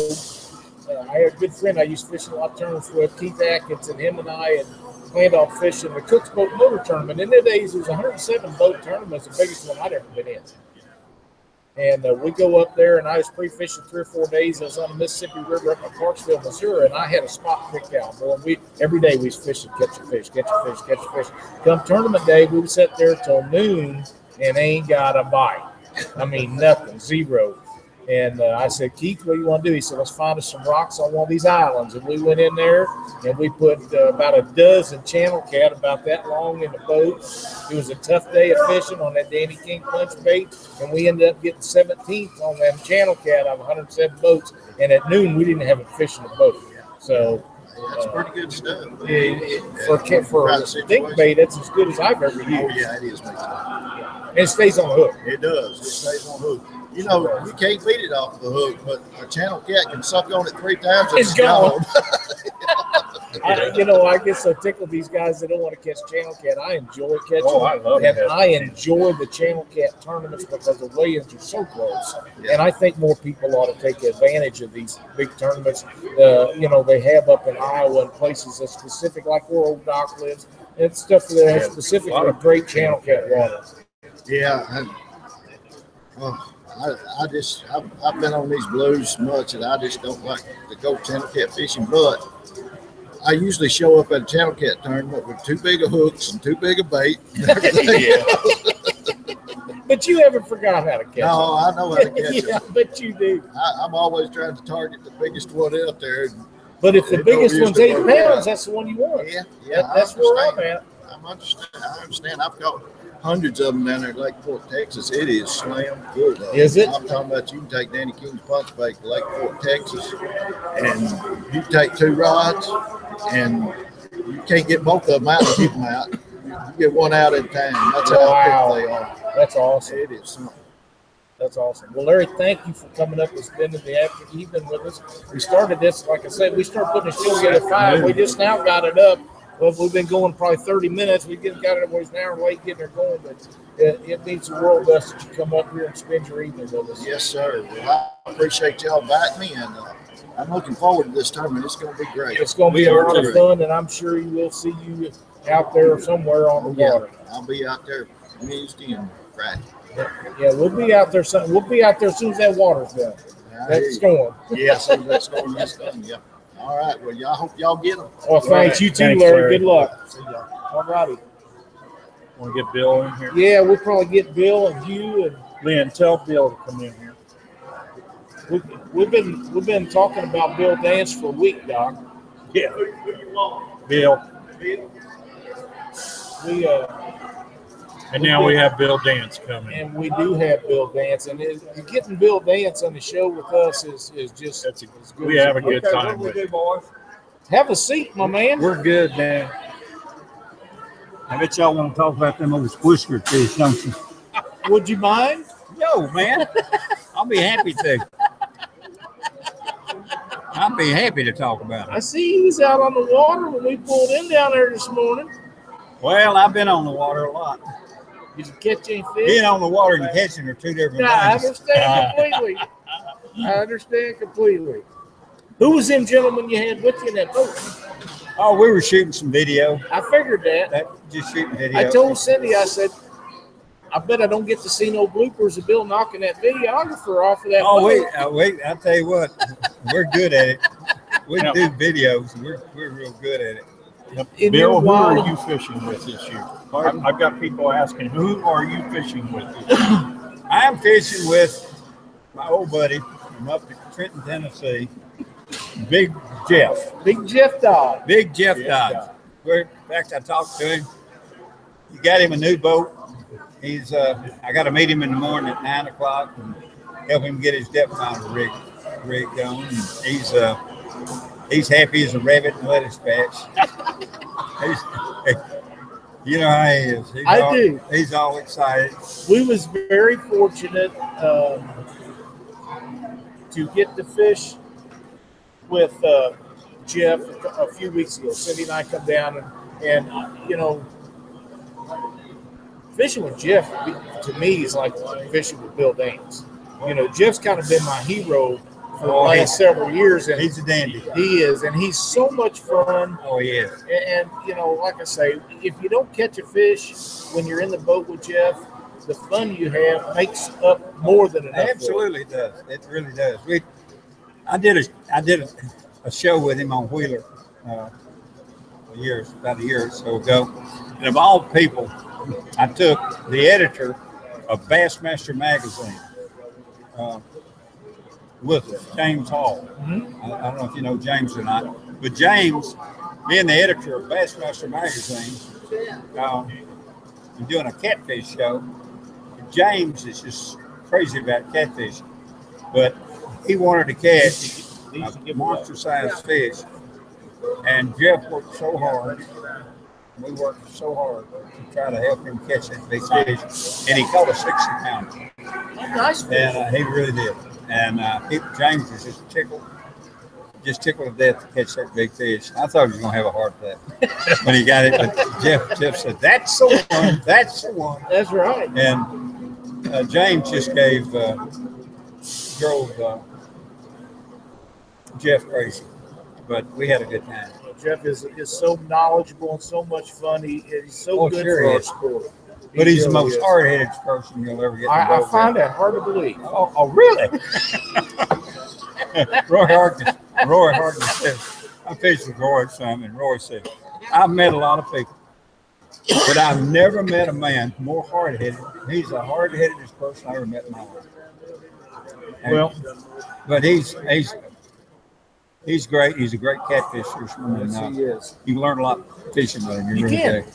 I had a good friend I used to fish a lot of tournaments with, Keith Atkins, and him and I had planned on fishing the Cook's Boat Motor Tournament. In the days, it was 107 boat tournament, the biggest one I'd ever been in. And we go up there, and I was pre-fishing 3 or 4 days. I was on the Mississippi River up in Clarksville, Missouri, and I had a spot picked out. Boy, every day we was fishing, catch a fish. Come tournament day, we would sit there till noon and ain't got a bite. I mean, nothing, zero. And I said, Keith, what do you want to do? He said, let's find us some rocks on one of these islands. And we went in there, and we put about a dozen channel cat about that long in the boat. It was a tough day of fishing on that Danny King punch bait, and we ended up getting 17th on that channel cat out of 107 boats. And at noon, we didn't have a fish in the boat. So that's pretty good stuff. For dink bait, that's as good as I've ever used. Oh, yeah, it is. And it stays on the hook. It does. It stays on the hook. You know, you can't beat it off the hook, but a channel cat can suck on it 3 times and it's gone. I guess I tickle these guys that don't want to catch channel cat. I enjoy catching I love and it. I enjoy the channel cat tournaments because the weigh-ins are so close. Yeah. And I think more people ought to take advantage of these big tournaments. They have up in Iowa and places that's specific, like where Old Doc lives, and stuff that has specifically great channel cat water. Yeah. I've been on these blues much, and I just don't like to go channel cat fishing. But I usually show up at a channel cat tournament with too big of hooks and too big of bait. And everything. But you haven't forgot how to catch them. No, I know how to catch Yeah, them. but you do. I'm always trying to target the biggest one out there. But if the It biggest don't one's usually 8 work out. pounds, that's the one you want. Yeah, That's where I'm at. I understand. I've got hundreds of them down there at Lake Fork, Texas. It is slam full. Is it? I'm talking about you can take Danny King's punch bait to Lake Fork, Texas, and you take 2 rods, and you can't get both of them out and keep them out. You get one out at a time. That's how quick they are. That's awesome. It is something. That's awesome. Well, Larry, thank you for coming up and spending the evening with us. We started this, like I said, we started putting the show together at 5. We just now got it up. Well, we've been going probably 30 minutes. We just got it. It was an hour late getting it going, but it means the world to us that you come up here and spend your evening with us. Yes, sir. Well, I appreciate y'all inviting me, and I'm looking forward to this tournament. It's going to be great. It's going to be a lot of fun, and I'm sure you will see you out there somewhere on the water. I'll be out there Wednesday and Friday. Yeah, we'll be out there. We'll be out there as soon as that water's done. That storm. Yeah, as soon as that storm is done. Yeah. All right. Well, y'all hope y'all get them. Well, thanks. You too, Thanks, Larry. Larry. Good luck. See y'all. All righty. Want to get Bill in here? Yeah, we'll probably get Bill and you and Lynn, tell Bill to come in here. we've been talking about Bill Dance for a week, Doc. Yeah. Bill. And now we have Bill Dance coming. And we do have Bill Dance, and getting Bill Dance on the show with us is just as good. We as have a it good gets. time with it. Have a seat, my man. We're good, man. I bet y'all want to talk about them old whisker fish, don't you? Would you mind? Yo, man. I'll be happy to. I'll be happy to talk about I it. see he was out on the water when we pulled in down there this morning. Well, I've been on the water a lot. Did you catch any fish? Being on the water and catching are 2 different Yeah, I things. understand completely. Who was them gentlemen you had with you in that boat? Oh, we were shooting some video. I figured that. Just shooting video. I told Cindy, I said, I bet I don't get to see no bloopers of Bill knocking that videographer off of that Oh, boat. wait. I'll tell you what. We're good at it. We do videos. We're real good at it. In Bill, your who wild- are you fishing with this year? I've got people asking, who are you fishing with this year? I'm fishing with my old buddy from up to Trenton, Tennessee, Big Jeff. Big Jeff Dodd. Big Jeff Dodge. In fact, I talked to him. He got him a new boat. He's I got to meet him in the morning at 9 o'clock and help him get his depth finder rig going. And he's happy as a rabbit in lettuce patch. You know how he is. Do. He's all excited. We was very fortunate to get to fish with Jeff a few weeks ago. Cindy and I come down and you know, fishing with Jeff to me is like fishing with Bill Daines. You know, Jeff's kind of been my hero for the last several years, and He's a dandy. he is, and he's so much fun. Oh, he is. And you know, like I say, if you don't catch a fish when you're in the boat with Jeff, the fun you have makes up more than enough. Absolutely does. It really does. I did a show with him on Wheeler about a year or so ago, and of all people, I took the editor of Bassmaster magazine with us, James Hall. Mm-hmm. I don't know if you know James or not, but James, being the editor of Bassmaster magazine, and doing a catfish show. James is just crazy about catfish, but he wanted to catch a monster-sized fish, and Jeff worked so hard. We worked so hard to try to help him catch that big fish, and he caught a 60-pounder. Nice fish. And he really did. And James was just tickled to death to catch that big fish. I thought he was going to have a heart attack when he got it. But Jeff said, "That's the one. That's the one." That's right. And James just drove Jeff crazy. But we had a good time. Jeff is so knowledgeable and so much fun. He's so good for our sport. But he's the most hard-headed person you'll ever get. I find that hard to believe. Oh really? Roy Harkness says, I fished with Roy some, and Roy said, I've met a lot of people, but I've never met a man more hard-headed. He's the hard-headedest person I ever met in my life. But he's great. He's a great catfish fisherman. Yes, he is. You learn a lot fishing with him. You really can. do.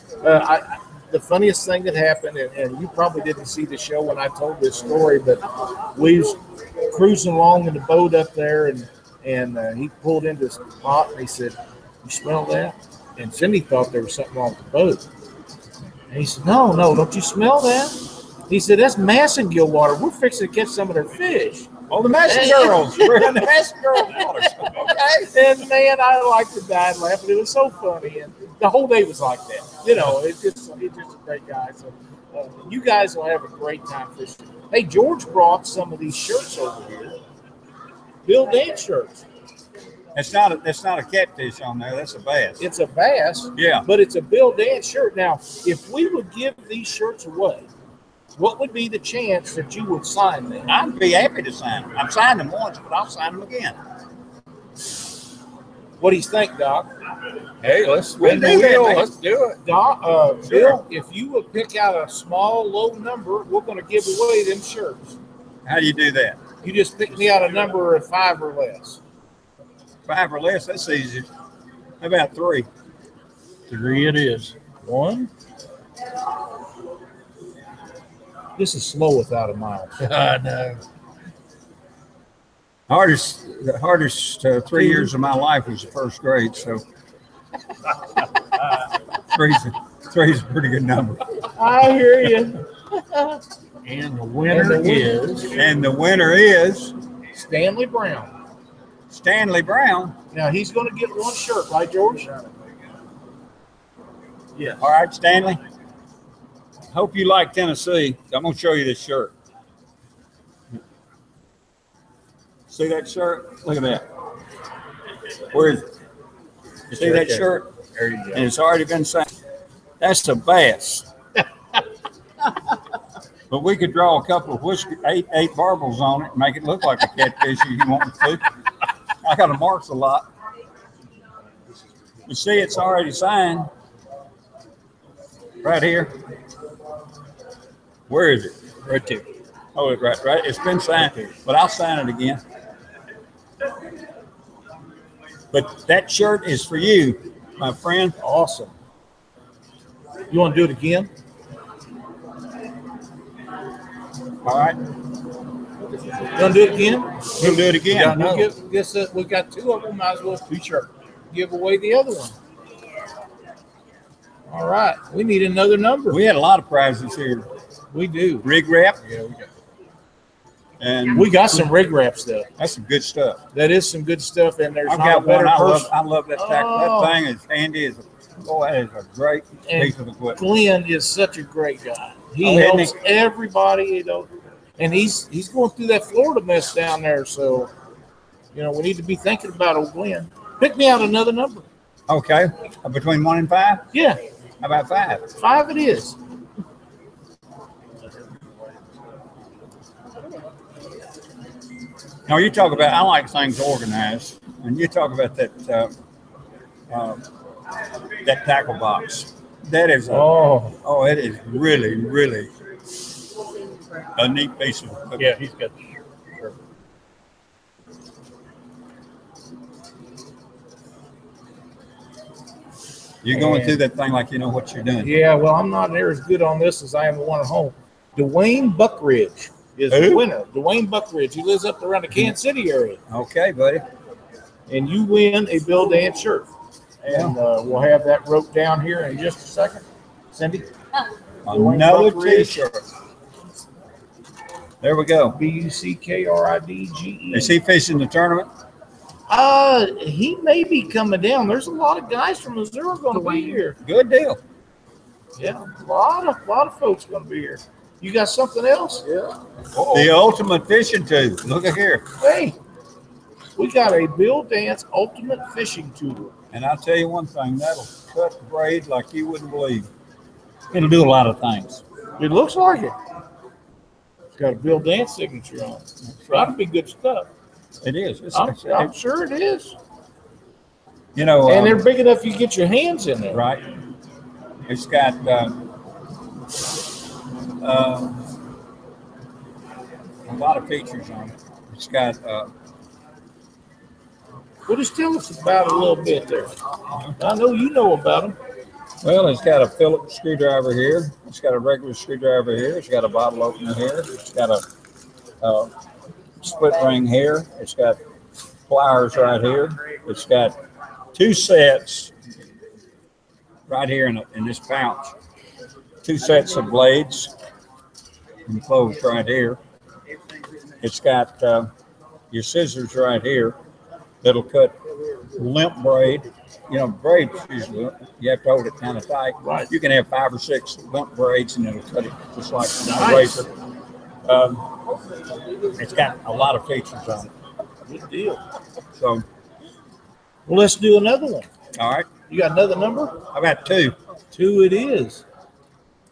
The funniest thing that happened, and you probably didn't see the show when I told this story, but we was cruising along in the boat up there, and he pulled into this spot, and he said, "You smell that?" And Cindy thought there was something wrong with the boat. And he said, No, don't you smell that? He said, "That's Massengill water. We're fixing to catch some of their fish." Oh, the Massey girls. We're in the Massey girls' water. Okay. And man, I like to die laughing. It was so funny, and the whole day was like that. You know, it's just a great guy. So you guys will have a great time fishing. Hey, George brought some of these shirts over here. Bill Daines shirts. That's not a catfish on there. That's a bass. It's a bass. Yeah. But it's a Bill Daines shirt. Now, if we would give these shirts away, what would be the chance that you would sign them? I'd be happy to sign them. I've signed them once, but I'll sign them again. What do you think, Doc? Hey, let's We'll spin the do that, wheel. man. Let's do it. Doc, Sure. Bill, if you would pick out a small, low number, we're going to give away them shirts. How do you do that? You just pick me out a number of 5 or less. 5 or less? That's easy. How about 3? 3 it is. 1. This is slow without a mile. I know. The hardest 3 years of my life was the first grade, so three's a pretty good number. I hear you. And the winner is And the winner is Stanley Brown. Stanley Brown. Now, he's going to get 1 shirt, right, George? Yeah. All right, Stanley. Hope you like Tennessee. I'm going to show you this shirt. See that shirt? Look at that. Where is it? You see that shirt? there you go. And it's already been signed. That's a bass. But we could draw a couple of eight barbels on it and make it look like a catfish if you want to. I got to mark a lot. You see, it's already signed. Right here. Where is it? Right there. Oh, right. It's been signed, but I'll sign it again. But that shirt is for you, my friend. Awesome. You want to do it again? All right. You want to do it again? We'll do it again. We got 2 of them. Might as well give away the other one. All right. We need another number. We had a lot of prizes here. We do. Rig wrap. Yeah, we got. And We got some rig wraps though. that's some good stuff. That is some good stuff, and there's I've not a got better one. person. I love that tackle. Oh. That thing is handy as a boy. That is a great And piece of equipment. Glenn is such a great guy. He Oh, isn't helps everybody, you know, and he's going through that Florida mess down there. So, you know, we need to be thinking about old Glenn. Pick me out another number. Okay, between 1 and 5. Yeah, How about 5? 5 it is. Now you talk about. I like things organized, and you talk about that that tackle box. That is it is really, really a neat piece of equipment. Yeah, he's got. Sure. You're going through that thing like you know what you're doing. Yeah, well, I'm not near as good on this as I am the one at home. Dwayne Buckridge is the Who? winner. Dwayne Buckridge. He lives up around the Kansas City area. Okay, buddy. And you win a Bill Dance shirt. And we'll have that wrote down here in just a second. Cindy? Another Buckridge. T-shirt. There we go. Buckridge. Is he fishing the tournament? He may be coming down. There's a lot of guys from Missouri going to be here. Good deal. Yeah, a lot of folks going to be here. You got something else? Yeah. The ultimate fishing tube. Look at here. Hey, we got a Bill Dance Ultimate Fishing Tool. And I'll tell you one thing, that'll cut braid like you wouldn't believe. It'll do a lot of things. It looks like it. It's got a Bill Dance signature on it. That'll be good stuff. It is. I'm sure it is. You know, And they're big enough you get your hands in there. right. It's got a lot of features on it. It's got Well, just tell us about it a little bit there. I know you know about them. well, it's got a Phillips screwdriver here. It's got a regular screwdriver here. It's got a bottle opener here. It's got a split ring here. It's got pliers right here. It's got 2 sets right here in this pouch. 2 sets of blades enclosed right here. It's got your scissors right here that'll cut limp braid. You know, braids usually you have to hold it kind of tight. Right. You can have 5 or 6 limp braids and it'll cut it just like a Nice. razor. It's got a lot of features on it. Good deal. So, Well, let's do another one. all right. You got another number? How about 2? 2 it is.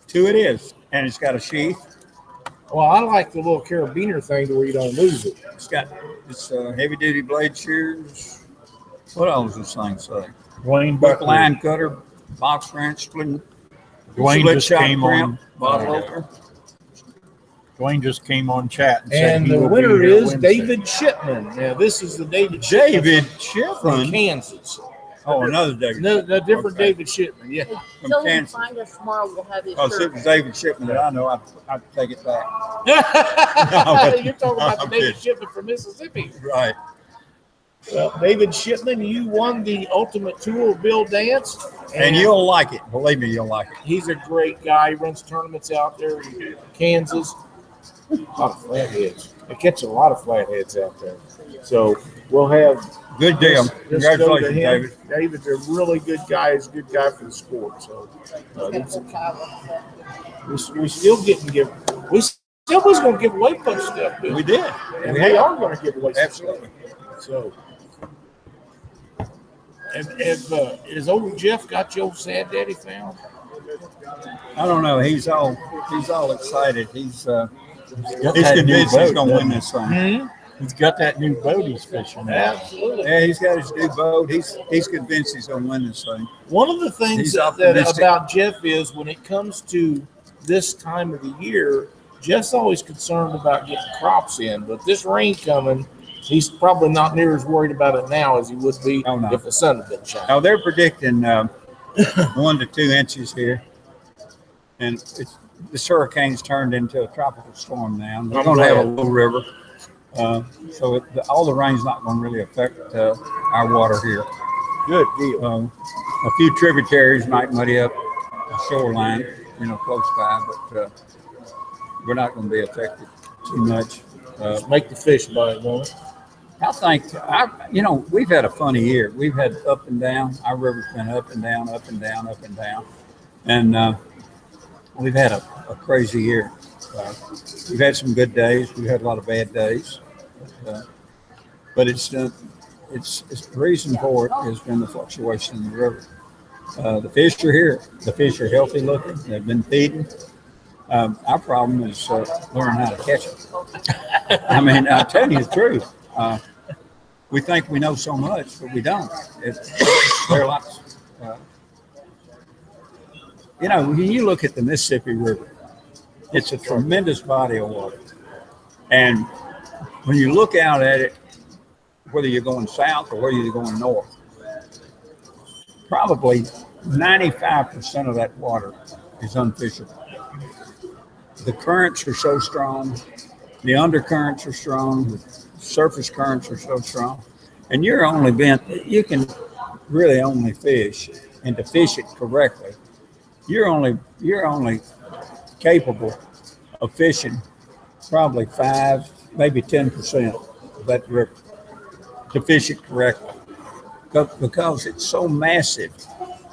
2 it is. And it's got a sheath. Well, I like the little carabiner thing to where you don't lose it. It's heavy duty blade shears. What else does this thing say? Dwayne Buck Buckridge. line cutter, box wrench, split Dwayne just shot came crimp, on. bottle opener. Dwayne just came on chat and said And he the will be winner here is Wednesday. David Shipman. Now, this is the David Shipman David from Shipman. Kansas. Oh, another David. No, different Okay. David Shipman. Yeah. From Tell him to Kansas. find us tomorrow. We'll have his Oh, if it shirt. was David Shipman that I know, I'd take it back. You're talking about the I'm David kidding. Shipman from Mississippi. Right. Well, David Shipman, you won the Ultimate Tool Bill Dance. And you'll like it. Believe me, you'll like it. He's a great guy. He runs tournaments out there in Kansas. A lot of flatheads. They catch a lot of flatheads out there. So we'll have Good deal. this go to Congratulations, him. David. David's a really good guy. He's a good guy for the sport. So we still getting give. We still was going to give away bunch of stuff. Bill. We did. And We we have. are going to give away some Absolutely. stuff. So. Is old Jeff got your sad daddy found? I don't know. He's all excited. He's got convinced that new he's going to boat, win this thing. He's got that new boat he's fishing now. Absolutely. Yeah, he's got his new boat. He's convinced he's going to win this thing. One of the things He's that optimistic. about Jeff is when it comes to this time of the year, Jeff's always concerned about getting crops in. But this rain coming, he's probably not near as worried about it now as he would be Oh, no. if the sun had been shining. Now they're predicting 1 to 2 inches here, and this hurricane's turned into a tropical storm now. We're I'm going to have a glad. low river, so all the rain's not going to really affect our water here. Good deal. A few tributaries might muddy up shoreline, close by, but we're not going to be affected too much. Just make the fish bite, won't it? I think, we've had a funny year. We've had up and down. Our river's been up and down, up and down, up and down. And we've had a crazy year. We've had some good days. We've had a lot of bad days. But it's the reason for it has been the fluctuation in the river. The fish are here. The fish are healthy looking. They've been feeding. Our problem is learning how to catch them. I mean, I'll tell you the truth. We think we know so much, but we don't. There are lots. When you look at the Mississippi River, it's a tremendous body of water. And when you look out at it, whether you're going south or whether you're going north, probably 95% of that water is unfishable. The currents are so strong, the undercurrents are strong, the surface currents are so strong, and you can really only fish, and to fish it correctly, you're only capable of fishing probably 5, maybe 10% of that river to fish it correctly, because it's so massive,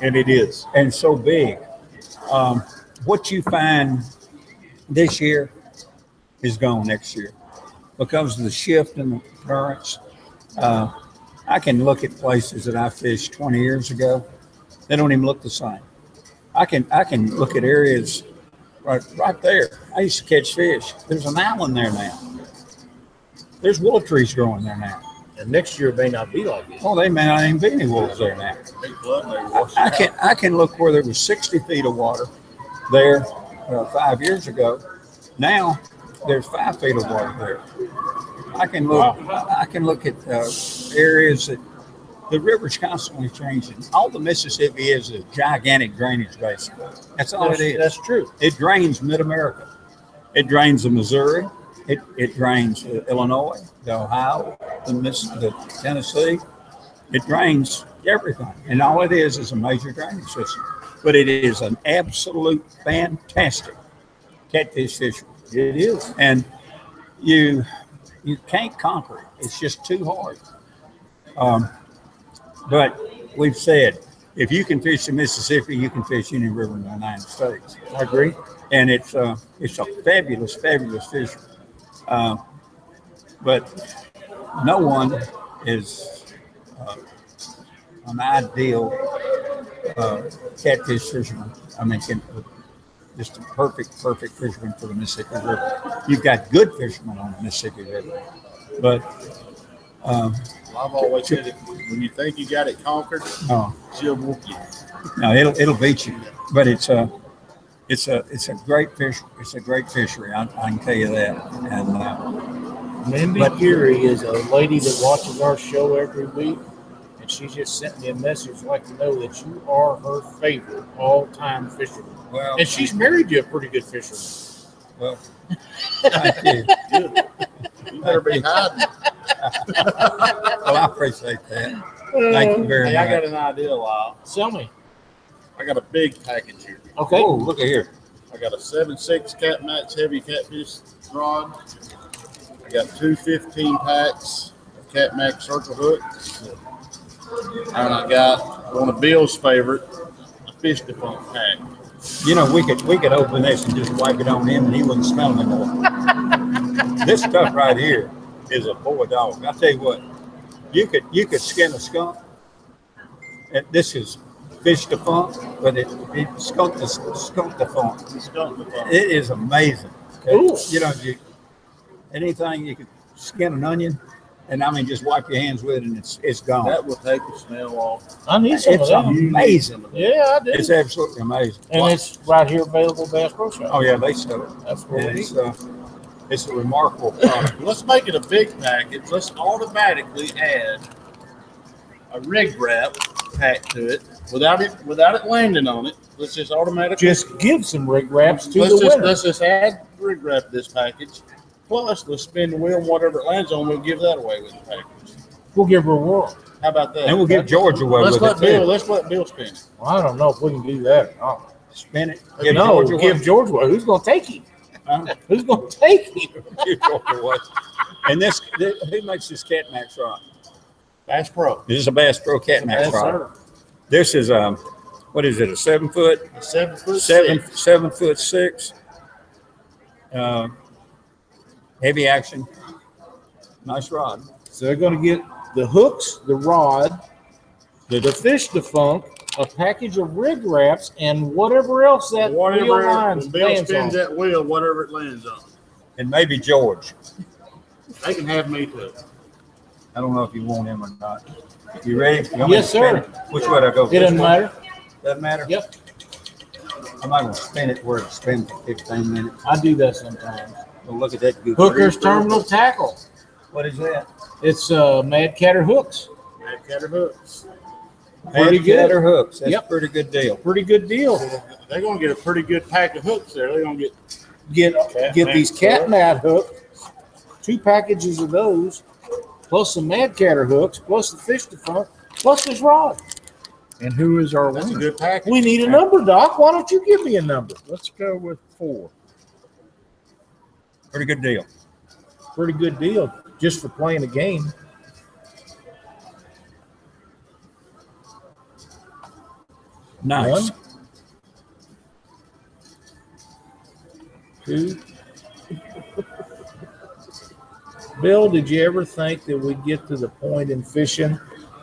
And it is. and so big. What you find this year is gone next year because of the shift in the currents. I can look at places that I fished 20 years ago. They don't even look the same. I can look at areas right there. I used to catch fish. There's an island there now. There's willow trees growing there now. And next year it may not be like this. Oh, they may not even be any wolves there now. I can look where there was 60 feet of water there 5 years ago. Now there's 5 feet of water there. I can look. Wow. I can look at areas that the river's constantly changing. All the Mississippi is a gigantic drainage basin. That's all it is. That's true. It drains Mid-America. It drains the Missouri. It drains Illinois, the Ohio, the Tennessee. It drains everything. And all it is a major drainage system. But it is an absolute fantastic catfish fishery. It is. And you can't conquer it. It's just too hard. But we've said, if you can fish the Mississippi, you can fish any river in the United States. I agree. And it's a fabulous, fabulous fishery. But no one is an ideal catfish fisherman. I mean, just a perfect fisherman for the Mississippi River. You've got good fishermen on the Mississippi River, but I've always said it, when you think you got it conquered, she'll whoop you. No, it'll beat you. But it's a great fish. It's a great fishery. I can tell you that. And Mindy Geary is a lady that watches our show every week, and she just sent me a message like to know that you are her favorite all-time fisherman. well, And she's married to a pretty good fisherman. well, thank you. You better be hiding. Well, I appreciate that. Thank you very Hey, I got much. an idea, Lyle. Tell me. I got a big package here. Okay. Oh, look at here. I got a 7.6 Catmax heavy catfish rod. I got 2 15 packs of Catmax circle hooks. And I got one of Bill's favorite, a fish defunct pack. You know, we could open this and just wipe it on him, and he wouldn't smell them anymore. This stuff right here is a boy dog. I tell you what, you could skin a skunk. And this is fish defunct, but it skunk defunct. Skunk defunct. It is amazing. Ooh. You know, anything you could skin an onion, and I mean, just wipe your hands with it, and it's gone. That will take the smell off. I need some It's of that. amazing. Yeah, I do. It's absolutely amazing. And it's right here available at Bass Pro Shop. Oh yeah, they sell it. That's what And we it's a remarkable product. Let's make it a big package. Let's automatically add a rig wrap pack to it without it landing on it. Let's just automatically just give some rig wraps to let's the winner. let's just add rig wrap to this package. Plus, let's spin the wheel and whatever it lands on, we'll give that away with the package. We'll give her a whirl. How about that? And we'll give George away let's with let it Bill. too. Let's let Bill spin. Well, I don't know if we can do that or not. Spin it. No, Georgia give one. George one. Who's going to take him? Huh? Who's going to take him? Give Georgia one. And who makes this Cat Max rod? Bass Pro. This is a Bass Pro Cat Max Yes, rod. sir. This is what is it? A 7 foot? 7 foot. 7'6". Heavy action. Nice rod. So they're going to get the hooks, the rod, the fish defunct, a package of rig wraps, and whatever else that wheel Whatever lines Bill lands spins on. that wheel, whatever it lands on. And maybe George. They can have me too. I don't know if you want him or not. You ready? You want me Yes, to spin sir. it? Which way do I go? It doesn't matter. Doesn't matter? Yep. I'm not going to spin it where it spins for 15 minutes. I do that sometimes. Well, look at that. Good Hooker's grief. Terminal Tackle. What is that? It's Mad Catter hooks. Mad Catter hooks. Pretty Mad good. Catter hooks. That's Yep. a pretty good deal. Pretty good deal. They're gonna get a pretty good pack of hooks there. They're gonna Get these cat mad hooks, 2 packages of those, plus some Mad Catter hooks, plus the fish defunct, plus this rod. And who is our that's a winner? good package. We need a number, Doc. Why don't you give me a number? Let's go with 4. Pretty good deal. Pretty good deal just for playing a game. Nice. 1, 2. Bill, did you ever think that we'd get to the point in fishing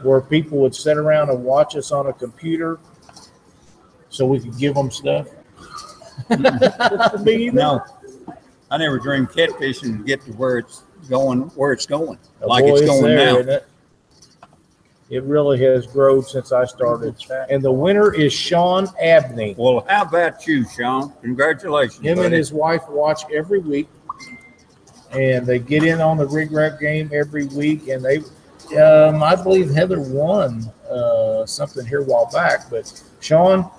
where people would sit around and watch us on a computer so we could give them stuff? Me either. No, I never dreamed catfishing would get to where it's going, Oh, like boy, it's going there, now. isn't it? It really has grown since I started. And the winner is Sean Abney. Well, how about you, Sean? Congratulations. Him and buddy. his wife watch every week, and they get in on the rig wrap game every week. And they, I believe Heather won something here a while back. But Sean,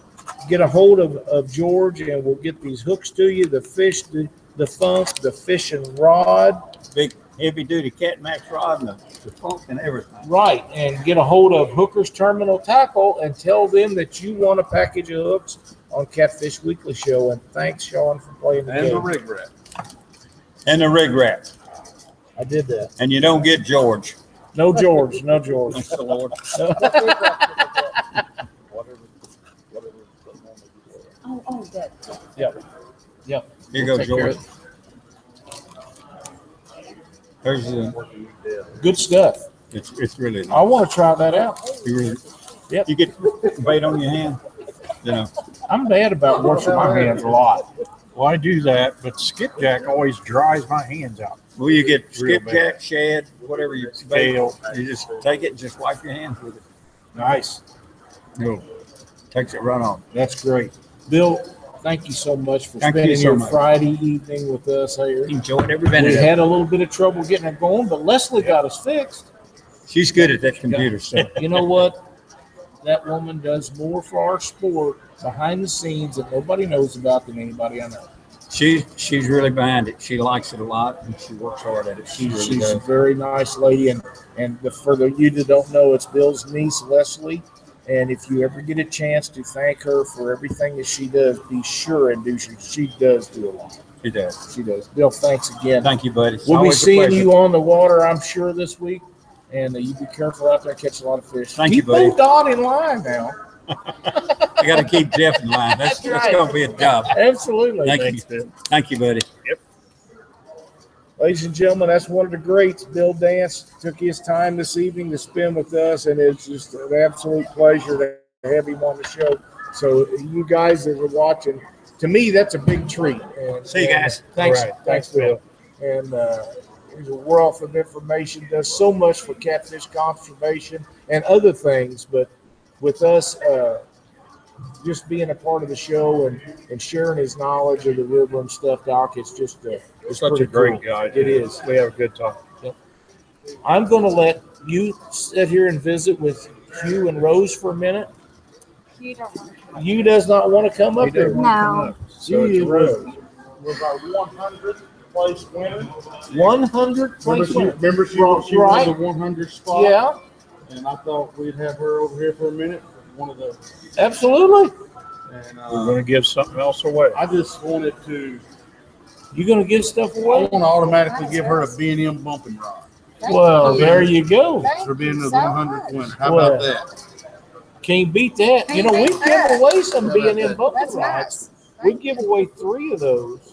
get a hold of George, and we'll get these hooks to you. The fish, the funk, the fishing rod. Big heavy duty Cat Max rod and the funk and everything. Right, and get a hold of Hooker's Terminal Tackle and tell them that you want a package of hooks on Catfish Weekly Show. And thanks, Sean, for playing the And the game. rig wrap. And the rig wrap. I did that. And you don't get George. No George, no George. Thank the Lord. Oh, good. Yep. Here you We'll go, take care George. of There's the, Good stuff. it's really I want to try that out. you really, Yep. you get bait on your hand, you know. I'm bad about washing my hands a lot. Well, I do that, but skipjack always dries my hands out. Well, you get Real skipjack, shad, whatever you bait. Scale. You just take it and just wipe your hands with it. Nice. Takes it right on. That's great. Bill, thank you so much for Thank you spending so your much. Friday evening with us here. Enjoyed every We minute. had a little bit of trouble getting it going, but Leslie got us fixed. She's good at that computer stuff. You know what? That woman does more for our sport behind the scenes that nobody knows about than anybody I know. She's really behind it. She likes it a lot and she works hard at it. She really She's a does. very nice lady, and for the you that don't know, it's Bill's niece Leslie. And if you ever get a chance to thank her for everything that she does, be sure and do. She does do a lot. She does. She does. Bill, thanks again. Thank you, buddy. It's We'll be always a seeing pleasure. you on the water, I'm sure, this week. And you be careful out there, catch a lot of fish. Thank you, Keep buddy. old Don in line now. I got to keep Jeff in line. That's right. going to be a job. Absolutely. Thank you. Thank you, buddy. Ladies and gentlemen, that's one of the greats. Bill Dance took his time this evening to spend with us, and it's just an absolute pleasure to have him on the show. So you guys that are watching, to me, that's a big treat. And, See you guys. Thanks, All right. thanks, Bill. And he's a wealth of information, does so much for catfish conservation and other things. But with us, just being a part of the show and sharing his knowledge of the river and stuff, Doc, it's just it's Such a pretty great cool. guy. It is. We have a good time. I'm going to let you sit here and visit with Hugh and Rose for a minute. You don't want to. Hugh does not want to come up He doesn't here. No. So it's Hugh Rose. was our 100th place winner. 100 place winner. Remember she Right. won the 100 spot? Yeah, And I thought we'd have her over here for a minute. One of the, absolutely. And We're going to give something else away. I just wanted to. You going to give stuff I away? want to automatically give her a B&M bumping rod Well, there you go. for being the 100th winner. How Well, about that? Can't beat that. You know, we give away some B&M bumping That's rods. nice. We give away 3 of those.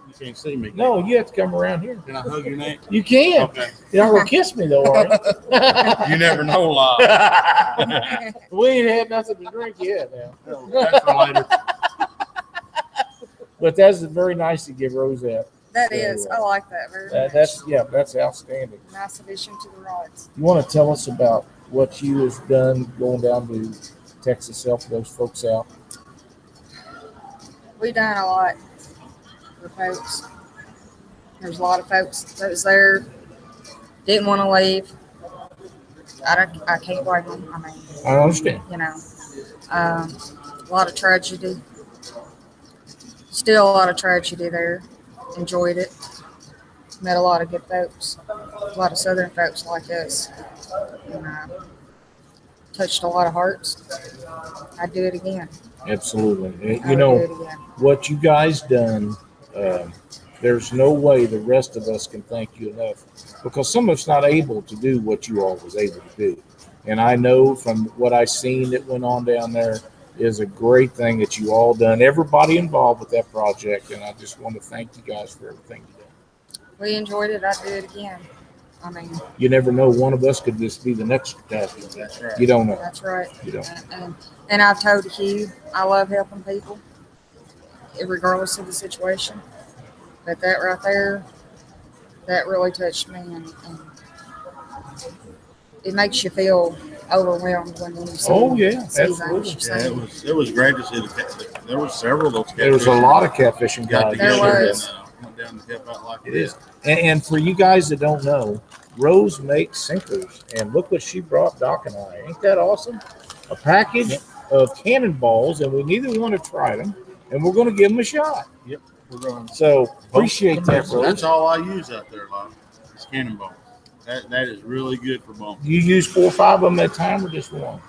You can't see me. No, you have to come around here. Can I hug your neck? You can. Okay. You're not going to kiss me, though, are you? You never know, Lyle. We ain't had nothing to drink yet now. That's for later. But that's very nice to give Rose that. That So, is. I like that very much. That's outstanding. Nice addition to the rods. You want to tell us about what you have done going down to Texas to help those folks out? We done a lot for folks. There's a lot of folks that was there, didn't want to leave. I can't blame them. I mean, I understand. you know, a lot of tragedy. Still a lot of tragedy there. Enjoyed it. Met a lot of good folks. A lot of Southern folks like us. And touched a lot of hearts. I'd do it again. Absolutely. I You know, would do it again. what you guys done, there's no way the rest of us can thank you enough, because some of us not able to do what you all was able to do. And I know from what I seen that went on down there is a great thing that you all done. Everybody involved with that project, and I just want to thank you guys for everything you done. We enjoyed it. I'd do it again. I mean, You never know, one of us could just be the next catastrophe. That's right. You don't know. that's right. You don't. And I've told Hugh, I love helping people, regardless of the situation. But that right there, that really touched me, and it makes you feel overwhelmed when you see, Oh, yeah, see things. absolutely. Yeah, it was great to see the cat. There was several of those cats. There was a lot of catfishing got guys. There together was. and went down to help out like It this. is. And for you guys that don't know, Rose makes sinkers, and look what she brought Doc and I. Ain't that awesome? A package of cannonballs, and we neither one have tried them, and we're going to give them a shot. We're going. So appreciate that, That's Rose. all I use out there, Lyle. It's cannonball. That is really good for bumping. You use 4 or 5 of them at a time, or just one?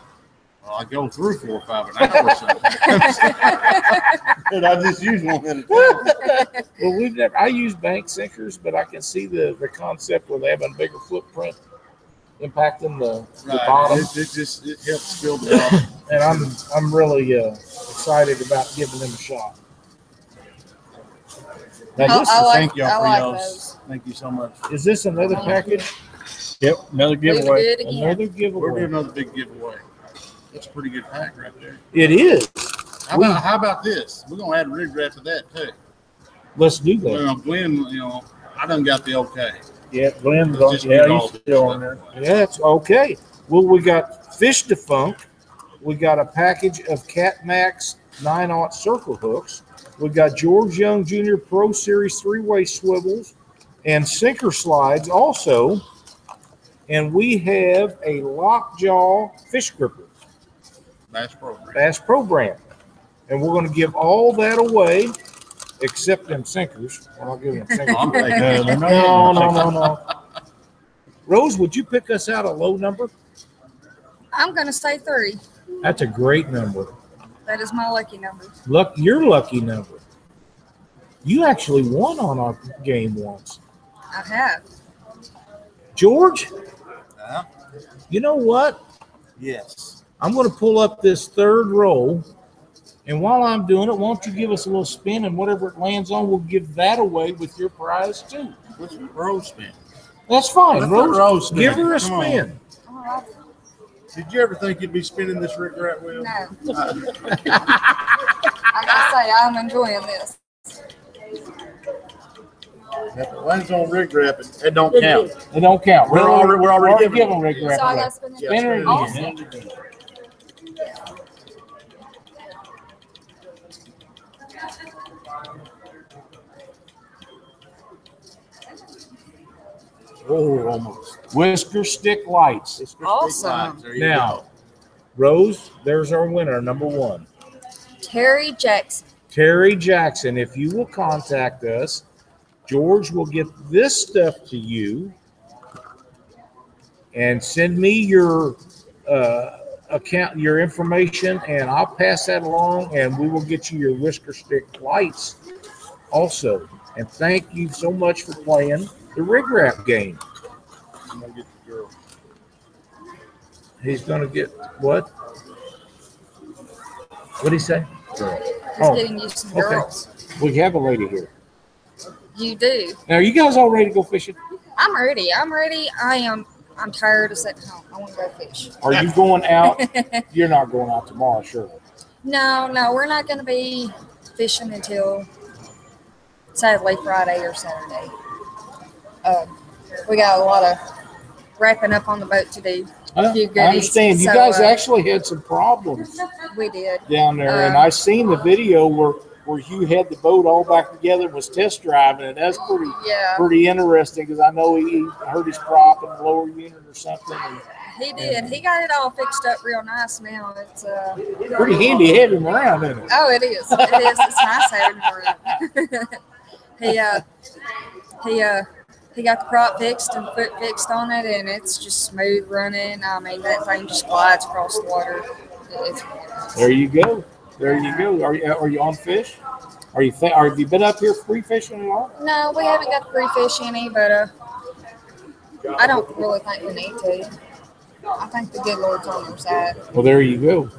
Well, I go through 4 or 5 an hour or something. And I just use one at a time. Well, I use bank sinkers, but I can see the concept with having a bigger footprint impacting the bottom. It helps fill the bottom. And I'm really excited about giving them a shot. Now, this, Thank y'all I for like y'all. those. Thank you so much. is this another package? Yep, another We would do giveaway. it again. Another We're giveaway. doing another big giveaway. It's a pretty good pack right there. It is. How about this? We're gonna add rig wrap to that too. Let's do that. Well, Glenn, I done got the okay. Yeah, Glenn's Let's on. just Yeah, get all he's this still stuff. on there. Yeah, it's okay. Well, we got Fish Defunct. We got a package of Cat Max 9/0 circle hooks. We got George Young Jr. Pro Series 3-way swivels and sinker slides also. And we have a lockjaw fish gripper, Bass Pro brand. And we're going to give all that away except them sinkers. Well, I'll give them sinkers. I'm taking it. No. Rose, would you pick us out a low number? I'm going to say 3. That's a great number. That is my lucky number. Your lucky number. You actually won on our game once. I have. George, Huh? you know what? Yes. I'm going to pull up this 3rd roll. And while I'm doing it, why don't you give us a little spin, and whatever it lands on, we'll give that away with your prize too. What's the Rose spin? That's fine. Let Rose, the Rose spin. give her a Come on. spin. All right. Did you ever think you'd be spinning this rig wrap wheel? No. I got to say, I'm enjoying this. If it lands on rig wrap, it don't count. It don't count. We're already giving giving rig wrap So I away. got to spin it. Yeah, Spin her spin again. it again. Oh, almost. Whisker stick lights. Awesome. There you Now, Rose, there's our winner, number 1. Terry Jackson. Terry Jackson. If you will contact us, George will get this stuff to you and send me your account your information, and I'll pass that along, and we will get you your whisker stick lights also. And thank you so much for playing the rig wrap game. I'm gonna get the girl. He's gonna get what? What'd he say? Girl. He's getting you some girls. We have a lady here. You do. Now, are you guys all ready to go fishing? I'm ready. I'm tired of sitting home. I want to go fish. Are you going out? You're not going out tomorrow, surely. No, we're not going to be fishing until sadly Friday or Saturday. We got a lot of wrapping up on the boat to do. A few goodies. I understand. You So, guys actually had some problems we did. down there, and I seen the video where you had the boat all back together and was test driving it. That's pretty interesting, because I know he hurt his prop in the lower unit or something. He did. He got it all fixed up real nice now. It's Pretty handy having him around, isn't it? Oh, it is. It is. It's nice having him around. He got the prop fixed and foot fixed on it, and it's just smooth running. I mean, that thing just glides across the water. It's There you go. There you go. Are you on fish? Have you been up here free fishing at all? No, we haven't got the free fish any, but I don't really think we need to. I think the good Lord's on their side. Well, there you go.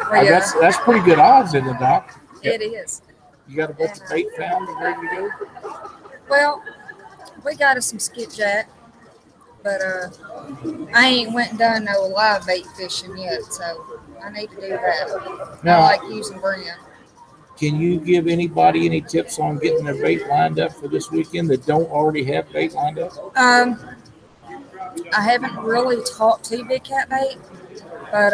That's pretty good odds, isn't it, Doc? It is. You got a bunch of bait found and ready to go? Well, we got us some skipjack, but I ain't went and done no live bait fishing yet, so I need to do that. Now, I like using brand. Can you give anybody any tips on getting their bait lined up for this weekend that don't already have bait lined up? I haven't really talked to Big Cat Bait, but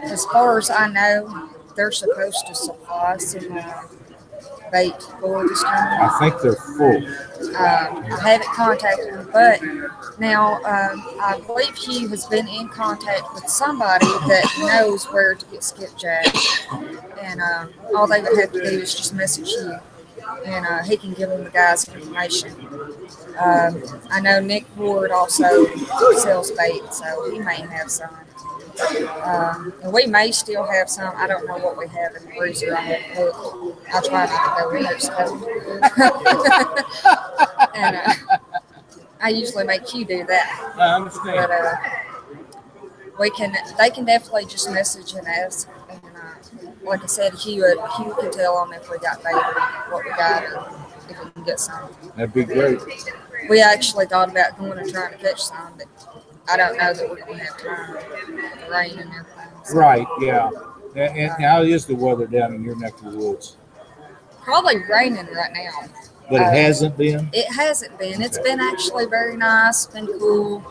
as far as I know, they're supposed to supply some bait for this tournament. I think they're full. I haven't contacted them, but now I believe Hugh has been in contact with somebody that knows where to get skipjack, and all they would have to do is just message you, and he can give them the guys' information. I know Nick Ward also sells bait, so he may have some. And we may still have some. I don't know what we have in the freezer. I'll try not to go in there. And I usually make Hugh do that. I understand. But they can definitely just message and ask. And like I said, Hugh can tell them if we got bait, what we got, or if we can get some. That'd be great. We actually thought about going and trying to catch some, but I don't know that we're going to have time with the rain and everything. So. Right, yeah. And how is the weather down in your neck of the woods? Probably raining right now. But it hasn't been? It hasn't been. It's been actually very nice, been cool.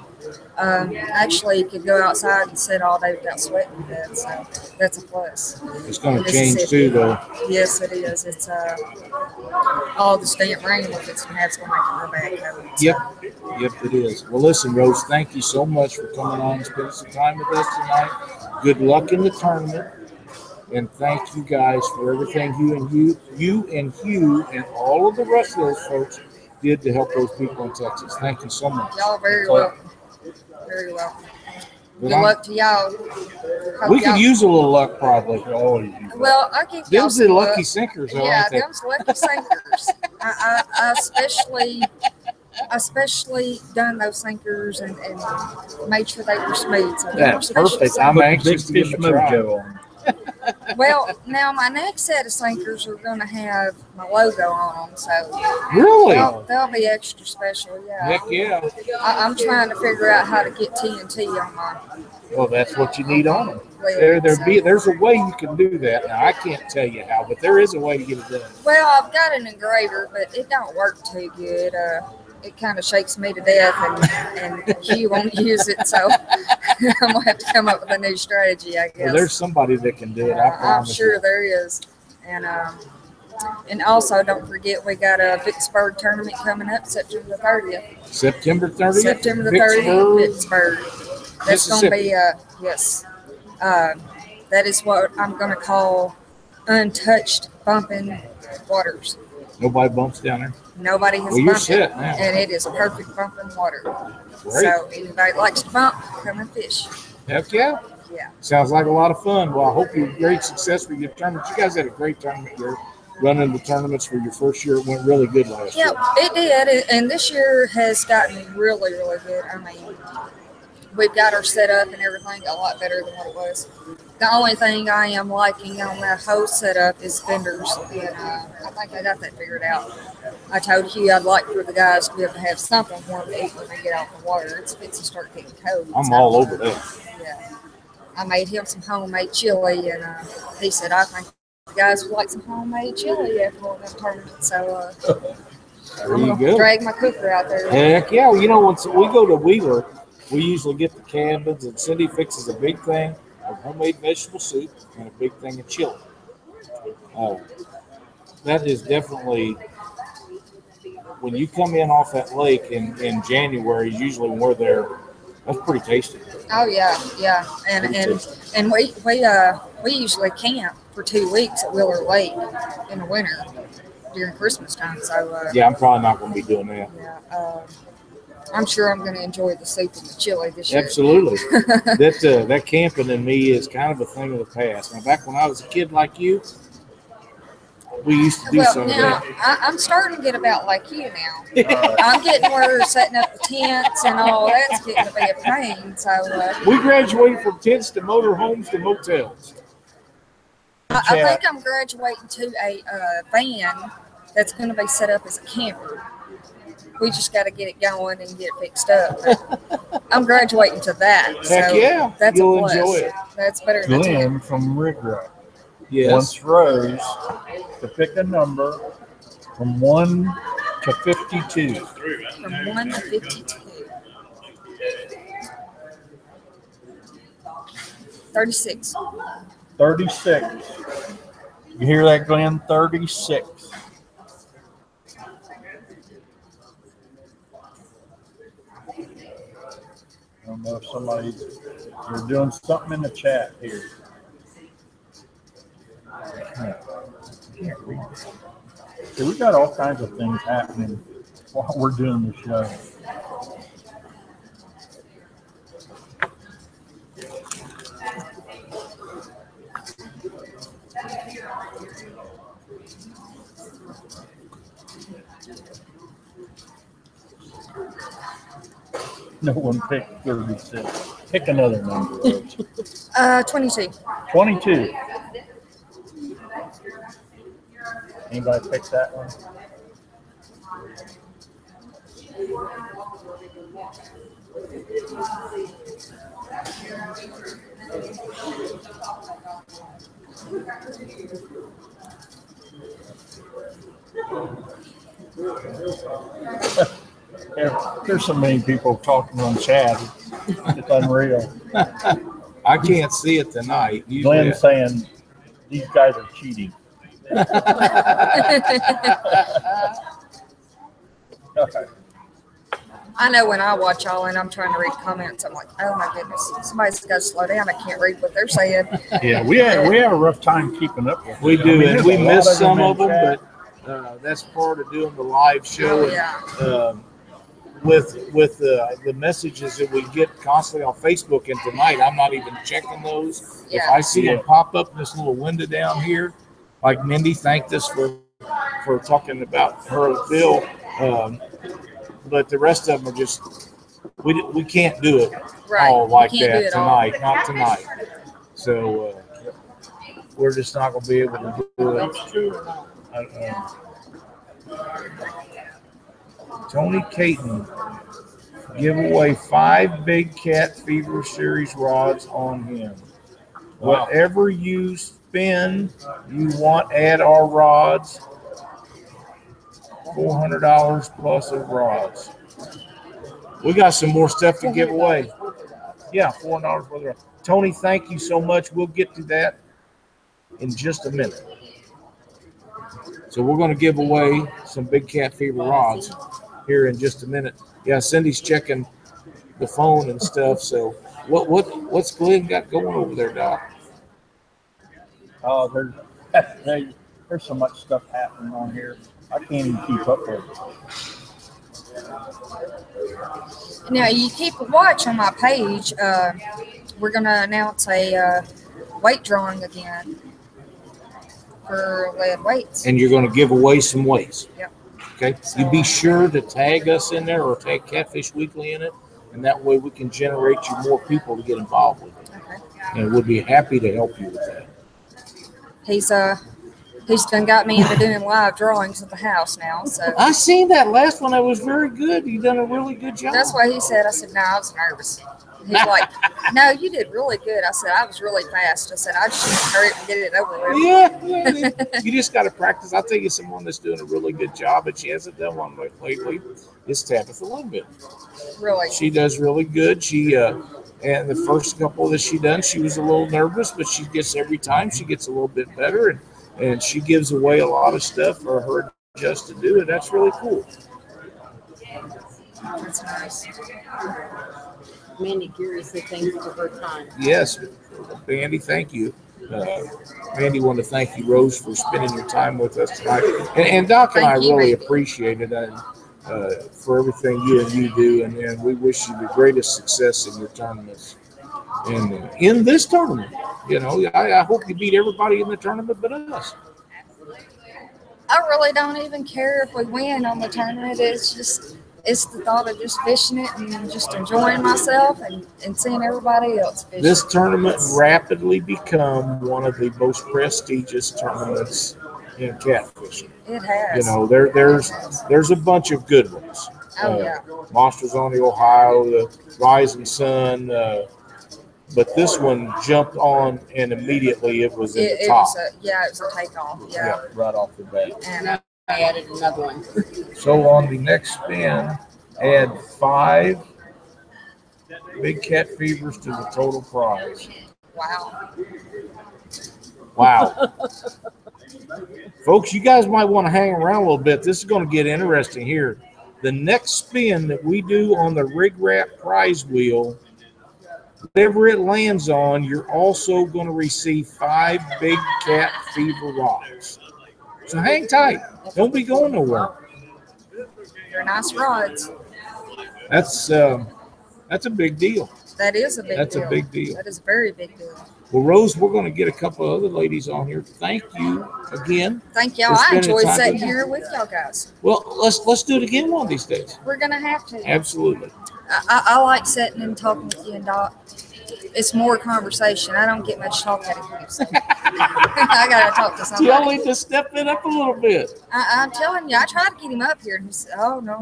Actually, you could go outside and sit all day without sweating to death, so that's a plus. It's going to change too, though. Yes, it is. It's all the stamp rain with it's going to make it real bad. So. Yep, it is. Well, listen, Rose, thank you so much for coming on and spending some time with us tonight. Good luck in the tournament. And thank you guys for everything you and Hugh and all of the rest of those folks did to help those people in Texas. Thank you so much. Y'all very welcome. Very welcome. Good luck to y'all. We could use a little luck, probably. Well, I give y'all them's the lucky sinkers, though, yeah, aren't they? them's lucky sinkers. I especially done those sinkers and made sure they were smooth. So that's perfect. I'm anxious to get the mojo on. Well, now my next set of sinkers are going to have my logo on them, so really, they'll be extra special. Yeah. Heck yeah. I'm trying to figure out how to get TNT on mine. Well, that's what you need on them. There's a way you can do that. Now, I can't tell you how, but there is a way to get it done. Well, I've got an engraver, but it don't work too good. It kind of shakes me to death, and Hugh won't use it, so I'm going to have to come up with a new strategy, I guess. Well, there's somebody that can do it, I promise. I'm sure there is. And also, don't forget, we got a Vicksburg tournament coming up September the 30th. September 30th? September the 30th, Vicksburg. That's going to be, yes. That is what I'm going to call untouched bumping waters. Nobody bumps down there? Nobody has bumped it, and it is perfect bumping water. Great. So anybody likes to bump, come and fish. Heck yeah. Yeah. Sounds like a lot of fun. Well, I hope you have great success with your tournaments. You guys had a great tournament here. Running the tournaments for your first year, it went really good last year. Yeah, it did. And this year has gotten really, really good. I mean, we've got our setup and everything a lot better than what it was. The only thing I am liking on that whole setup is vendors, and I think I got that figured out. I told you I'd like for the guys to be able to have something warm to eat when they get off the water. It's fixing to start getting cold. I'm So, all over that. Yeah, I made him some homemade chili, and he said I think the guys would like some homemade chili after one of them tournaments. So There I'm you gonna go. drag my cooker out there. Heck yeah. Well, you know, once we go to Wheeler, we usually get the cabins, and Cindy fixes a big thing of homemade vegetable soup and a big thing of chili. That is definitely, when you come in off that lake in January, usually when we're there, that's pretty tasty. Oh yeah, and we usually camp for 2 weeks at Wheeler Lake in the winter during Christmas time. So Yeah, I'm probably not going to be doing that. yeah, I'm sure I'm going to enjoy the soup and the chili this year. Absolutely. That camping in me is kind of a thing of the past. Now, back when I was a kid like you, we used to do some of now that. I'm starting to get about like you now. I'm getting where setting up the tents and all that's getting to be a pain. So We graduated from tents to motorhomes to motels. I think I'm graduating to a van that's going to be set up as a camper. We just got to get it going and get it fixed up. But I'm graduating to that. Heck so yeah, that's you'll a plus. enjoy it. That's better than a tent. Glenn from Rigrat Yes. once rose to pick a number from 1 to 52. From 1 to 52. 36. 36. You hear that, Glenn? 36. I don't know if you're doing something in the chat here. Can't read this. See, we got all kinds of things happening while we're doing the show. No one picked 36. Pick another number. Rose. 22. 22. Anybody pick that one? There's so many people talking on chat. It's unreal. I can't see it tonight. Usually Glenn's saying these guys are cheating. Okay. I know when I watch y'all and I'm trying to read comments, I'm like, oh my goodness, somebody's got to slow down. I can't read what they're saying. Yeah, we have a rough time keeping up with it. we do, I mean, and there's we a lot miss some in of them, chat. but that's part of doing the live show. Oh, yeah. And, with the messages that we get constantly on Facebook, and tonight I'm not even checking those. Yeah. If I see them pop up in this little window down here, like Mindy thanked us for talking about her bill, but the rest of them are just we can't do it Right. all We like can't do that it all. tonight, not tonight. So we're just not going to be able to do it. Tony Caton give away 5 Big Cat Fever Series rods on him. Wow. Whatever you spend, you want add our rods. $400 plus of rods. We got some more stuff to give away. Yeah, $400 worth of rods. Tony, thank you so much. We'll get to that in just a minute. So we're going to give away some Big Cat Fever rods here in just a minute. Yeah, Cindy's checking the phone and stuff. So what's Glenn got going over there, Doc? Oh, there's so much stuff happening on here. I can't even keep up with it. Now, you keep a watch on my page. we're gonna announce a weight drawing again for lead weights. And you're going to give away some weights. Yep. Okay. You be sure to tag us in there or tag Catfish Weekly in it, and that way we can generate you more people to get involved with it. Okay. And we'll be happy to help you with that. He's done got me into doing live drawings at the house now. So I seen that last one. That was very good. You done a really good job. that's what he said. I said, no, I was nervous. He's like, no, you did really good. I said, I was really fast. I said, I just need to hurry up and get it over with. Yeah. You just got to practice. I'll tell you someone that's doing a really good job, but she hasn't done one lately. Is Tabitha Lundman. Really? She does really good. She and the first couple that she done, she was a little nervous, but she gets every time she gets a little bit better, and she gives away a lot of stuff for her just to do it. That's really cool. That's nice. Mandy Geary said thanks for her time. Yes, Mandy, thank you. Mandy wanted to thank you, Rose, for spending your time with us tonight. And Doc and I really appreciate it for everything you do. And we wish you the greatest success in your tournaments. And in this tournament, you know, I hope you beat everybody in the tournament but us. I really don't even care if we win on the tournament. It's the thought of just fishing it and just enjoying myself and seeing everybody else fish. This tournament rapidly become one of the most prestigious tournaments in catfishing. It has. You know, there's a bunch of good ones. Oh, yeah. Monsters on the Ohio, the Rising Sun, but this one jumped on and immediately it was in the top. It was a takeoff. Yeah. Right off the bat. And I added another one. So on the next spin, add 5 big cat fevers to the total prize. Wow. Wow. Folks, you guys might want to hang around a little bit. This is going to get interesting here. The next spin that we do on the Rig Wrap prize wheel, whatever it lands on, you're also going to receive 5 big cat fever rods. So hang tight. Don't be going nowhere. They're nice rods. That's a big deal. That is a big deal. That's a big deal. That is a very big deal. Well, Rose, we're going to get a couple of other ladies on here. Thank you again. Thank y'all. I enjoyed sitting here with y'all guys. Well, let's do it again one of these days. We're gonna have to. Absolutely. I like sitting and talking with you and Doc. It's more conversation. I don't get much talk out of you. So. I gotta talk to somebody. Y'all need to step it up a little bit. I'm telling you, I tried to get him up here, and he said, "Oh no,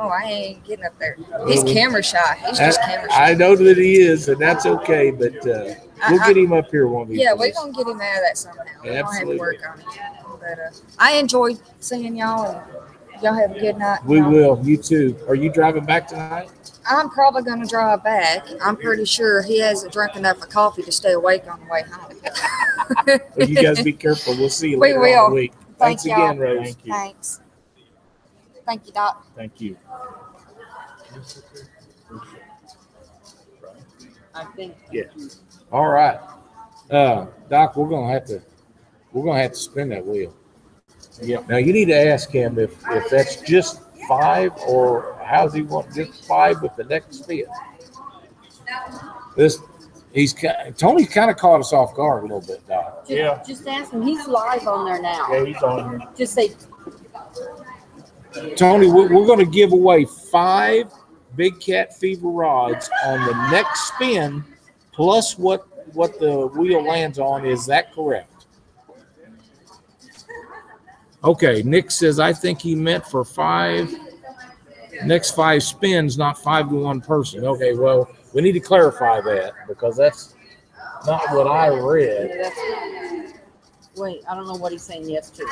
I ain't getting up there. He's camera shy. He's just camera shy." I know that he is, and that's okay. But we'll get him up here one of these days. We're gonna get him out of that somehow. Absolutely. We'll have to work on it. But I enjoyed seeing y'all, and y'all have a good night. We will. You too. Are you driving back tonight? I'm probably going to drive back. I'm pretty sure he hasn't drank enough of coffee to stay awake on the way home. Well, you guys be careful. We'll see you We later will. on the week. Thanks y'all. again, Rose. Thank you. Thanks. Thank you, Doc. Thank you. I think. Yeah. All right. Doc, we're gonna have to spin that wheel. Yeah. Now you need to ask him if that's just 5 or how's he want just 5 with the next spin. Tony's kind of caught us off guard a little bit, Doc. Just ask him. He's live on there now. Yeah, he's on here. Just say, Tony, we're going to give away 5 big cat fever rods on the next spin, plus what the wheel lands on. Is that correct? Okay, Nick says, I think he meant for 5, next 5 spins, not 5 to one person. Okay, well, we need to clarify that because that's not what I read. wait, I don't know what he's saying yes to.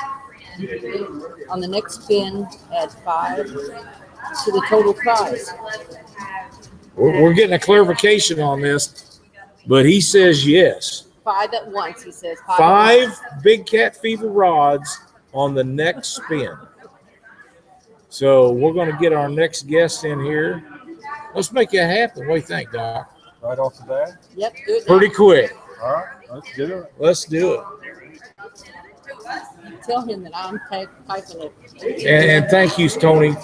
On the next spin, add 5 to the total prize. We're getting a clarification on this, but he says yes. 5 at once, he says. 5 big cat fever rods on the next spin. So we're going to get our next guest in here. Let's make it happen. What do you think, Doc? Right off the bat? Yep, do it. Pretty quick. All right, let's do it. Let's do it. Tell him that I'm typing it. And thank you, Tony,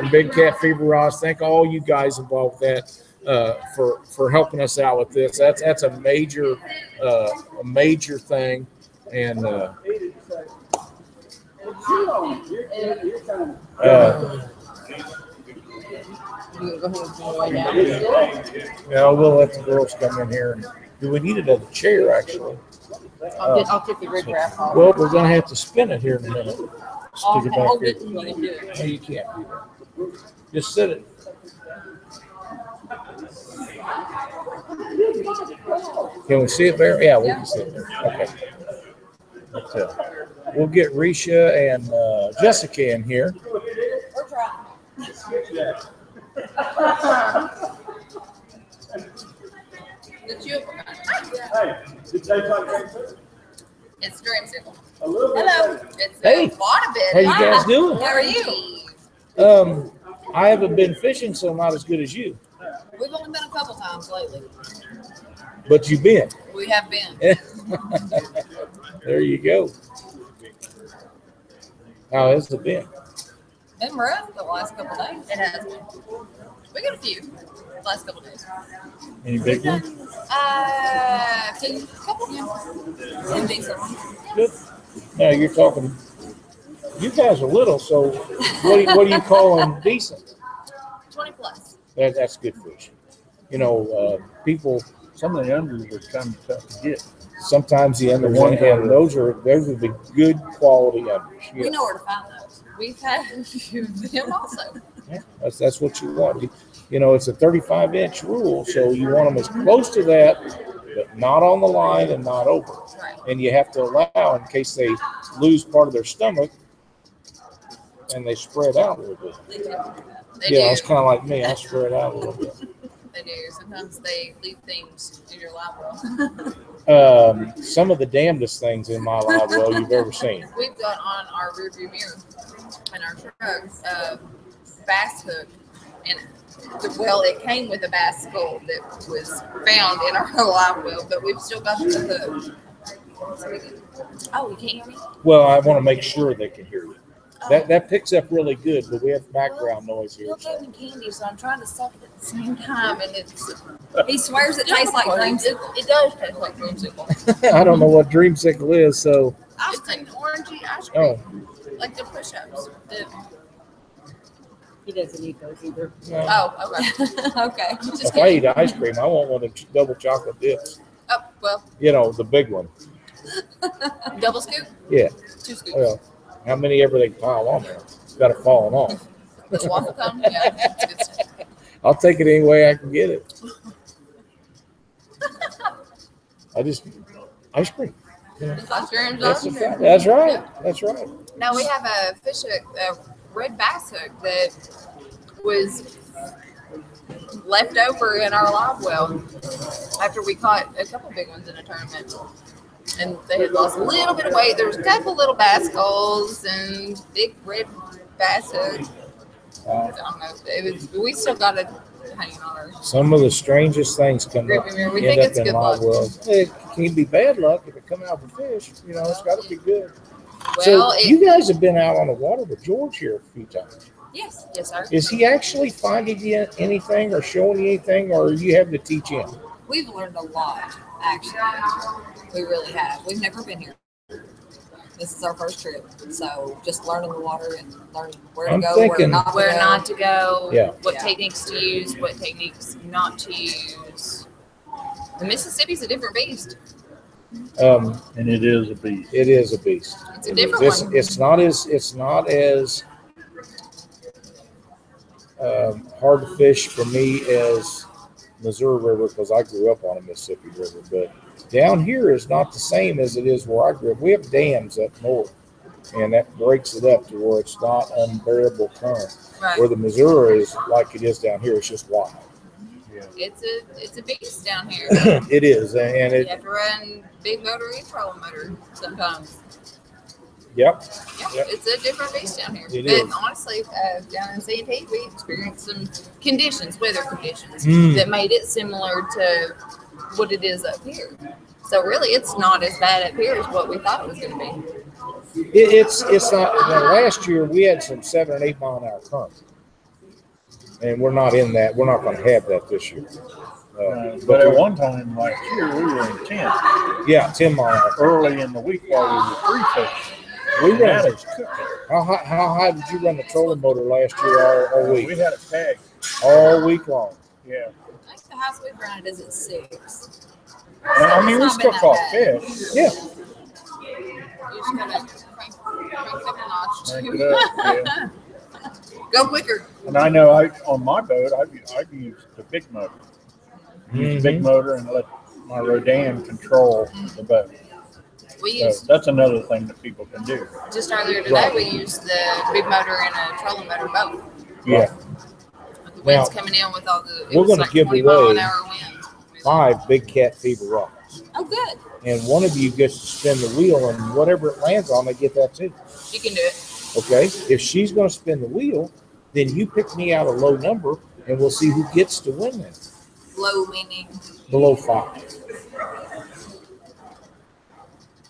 Big Cat Fever Rods. Thank all you guys involved with that. for helping us out with this. That's a major thing, and we'll let the girls come in here. Do we need another chair? Actually, I'll take the rig wrap off. well, we're gonna have to spin it here in a minute. Stick it back I'll here. get you can do it. No, you can't do that. Just sit it. Can we see it there? Yeah, we can see it there. Okay. We'll get Risha and Jessica in here. We're trying. It's dreamsicle. Hello. It's Hey. water bed. How you guys doing? How are you? I haven't been fishing, so not as good as you. We've only been a couple times lately. But you've been. We have been. There you go. How has it been? Been rough the last couple days. It has been. We got a few the last couple days. Any big ones? Couple. Some decent ones. Good. Now you're talking. You guys are little, so what do you call them decent? 20 plus. That's good fish. People. Some of the unders are kind of tough to get. Sometimes the unders, and those are the good quality unders. We know where to find those. We've had a few of them also. Yeah, that's what you want. It's a 35-inch rule, so you want them as close to that, but not on the line and not over. Right. And you have to allow, in case they lose part of their stomach, and they spread out a little bit. They do. It's kind of like me. I spread out a little bit. They do. Sometimes they leave things in your live well. Some of the damnedest things in my live well you've ever seen. We've got on our rearview mirror in our truck bass hook, and it came with a bass skull that was found in our live well, but we've still got the hook. Oh, you can't hear me? Well, I want to make sure they can hear you. That picks up really good, but we have background noise here. Bill gave me candy, so I'm trying to suck it at the same time, and he swears it tastes like dreamsicle. It does taste like dreamsicle. I don't know what dreamsicle is, so. It's an orangey ice cream, like the push-ups. He doesn't eat those either. No. Oh, okay. Okay. If I eat ice cream, I want one of the double chocolate dips. Oh, well. The big one. Double scoop? Yeah. 2 scoops. Well, how many ever they pile on there? It's got to fall off. The waffle cone? Yeah, it's good stuff. I'll take it any way I can get it. Ice cream. Ice cream's That's awesome. right. Yeah. That's right. Now we have a fish hook, a red bass hook that was left over in our live well after we caught a couple big ones in a tournament. And they had lost a little bit of weight. There was a couple little bass skulls and big red bass hook. I don't know. We still got it hanging on our. Some of the strangest things come up. We think it's good luck. It can be bad luck if it come out with fish. It's got to be good. Well, so you guys have been out on the water with George here a few times. Yes, sir. Is he actually finding you anything or showing you anything, or you have to teach him? We've learned a lot, actually. We really have. We've never been here. This is our first trip, so just learning the water and learning where to go, where not to go, what techniques to use, what techniques not to use. The Mississippi's a different beast. And it is a beast. It is a beast. It's a different one. It's not as hard to fish for me as Missouri River, because I grew up on a Mississippi River, but down here is not the same as it is where I grew up. We have dams up north, and that breaks it up to where it's not unbearable current. Right. Where the Missouri is like it is down here, it's just wild. Yeah. It's a beast down here. It is, and you have to run big motor and trolling motor sometimes. Yep. It's a different beast down here. It but is. Honestly, down in St. we experienced some weather conditions that made it similar to what it is up here. So really, it's not as bad up here as what we thought it was going to be. It's not. Last year we had some 7 and 8 mile an hour current, And we're not in that. We're not going to have that this year. But at one time last year, we were in 10. Yeah, 10 miles. Early in the week while we were free fishing. We ran. That is cooking. How high did you run the trolling motor last year all week? We had it tagged. All week long. Yeah. I think the house we've run it is at 6. I mean, we It's still not been caught that fish. Yeah. You're just gonna crank up a notch. Crank it up, yeah. Go quicker. And I know on my boat, I've used the big motor. Use the big motor and let my Rodan control the boat. We So used that's another thing that people can do. just earlier today. We used the big motor and a trolling motor boat. Yeah. With the wind's Now, coming in with all the. we're gonna give 20 mile an away hour wind. 5 big cat fever rods. Oh, good. And one of you gets to spin the wheel, and whatever it lands on, they get that too. You can do it. Okay? If she's going to spin the wheel, then you pick me out a low number, and we'll see who gets to win that. Low meaning. Below 5.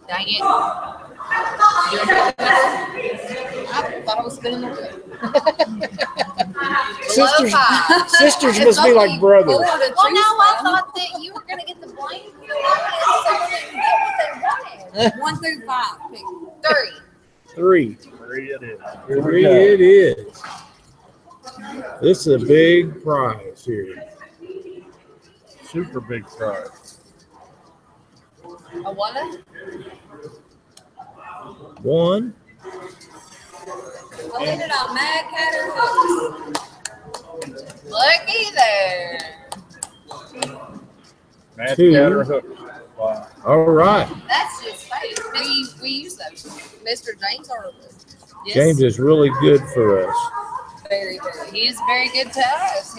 Dang it. You doing good? I thought I was spinning the wheel. Sisters, Below 5. sisters It's must be like only brothers. 4 to choose Well, no, I from. thought that you were going to get the blame for it, so they didn't get what they wanted. 1 through 5. Pick 3. 3. 3 it is. 3 it is. This is a big prize here. Super big prize. A what? 1. I landed on Mad Catter hooks. Looky there. Mad 2. Catter hooks. Wow. All right. That's just fake. We use those. Mr. James Arnold. Yes. James is really good for us. Very good. He is very good to us.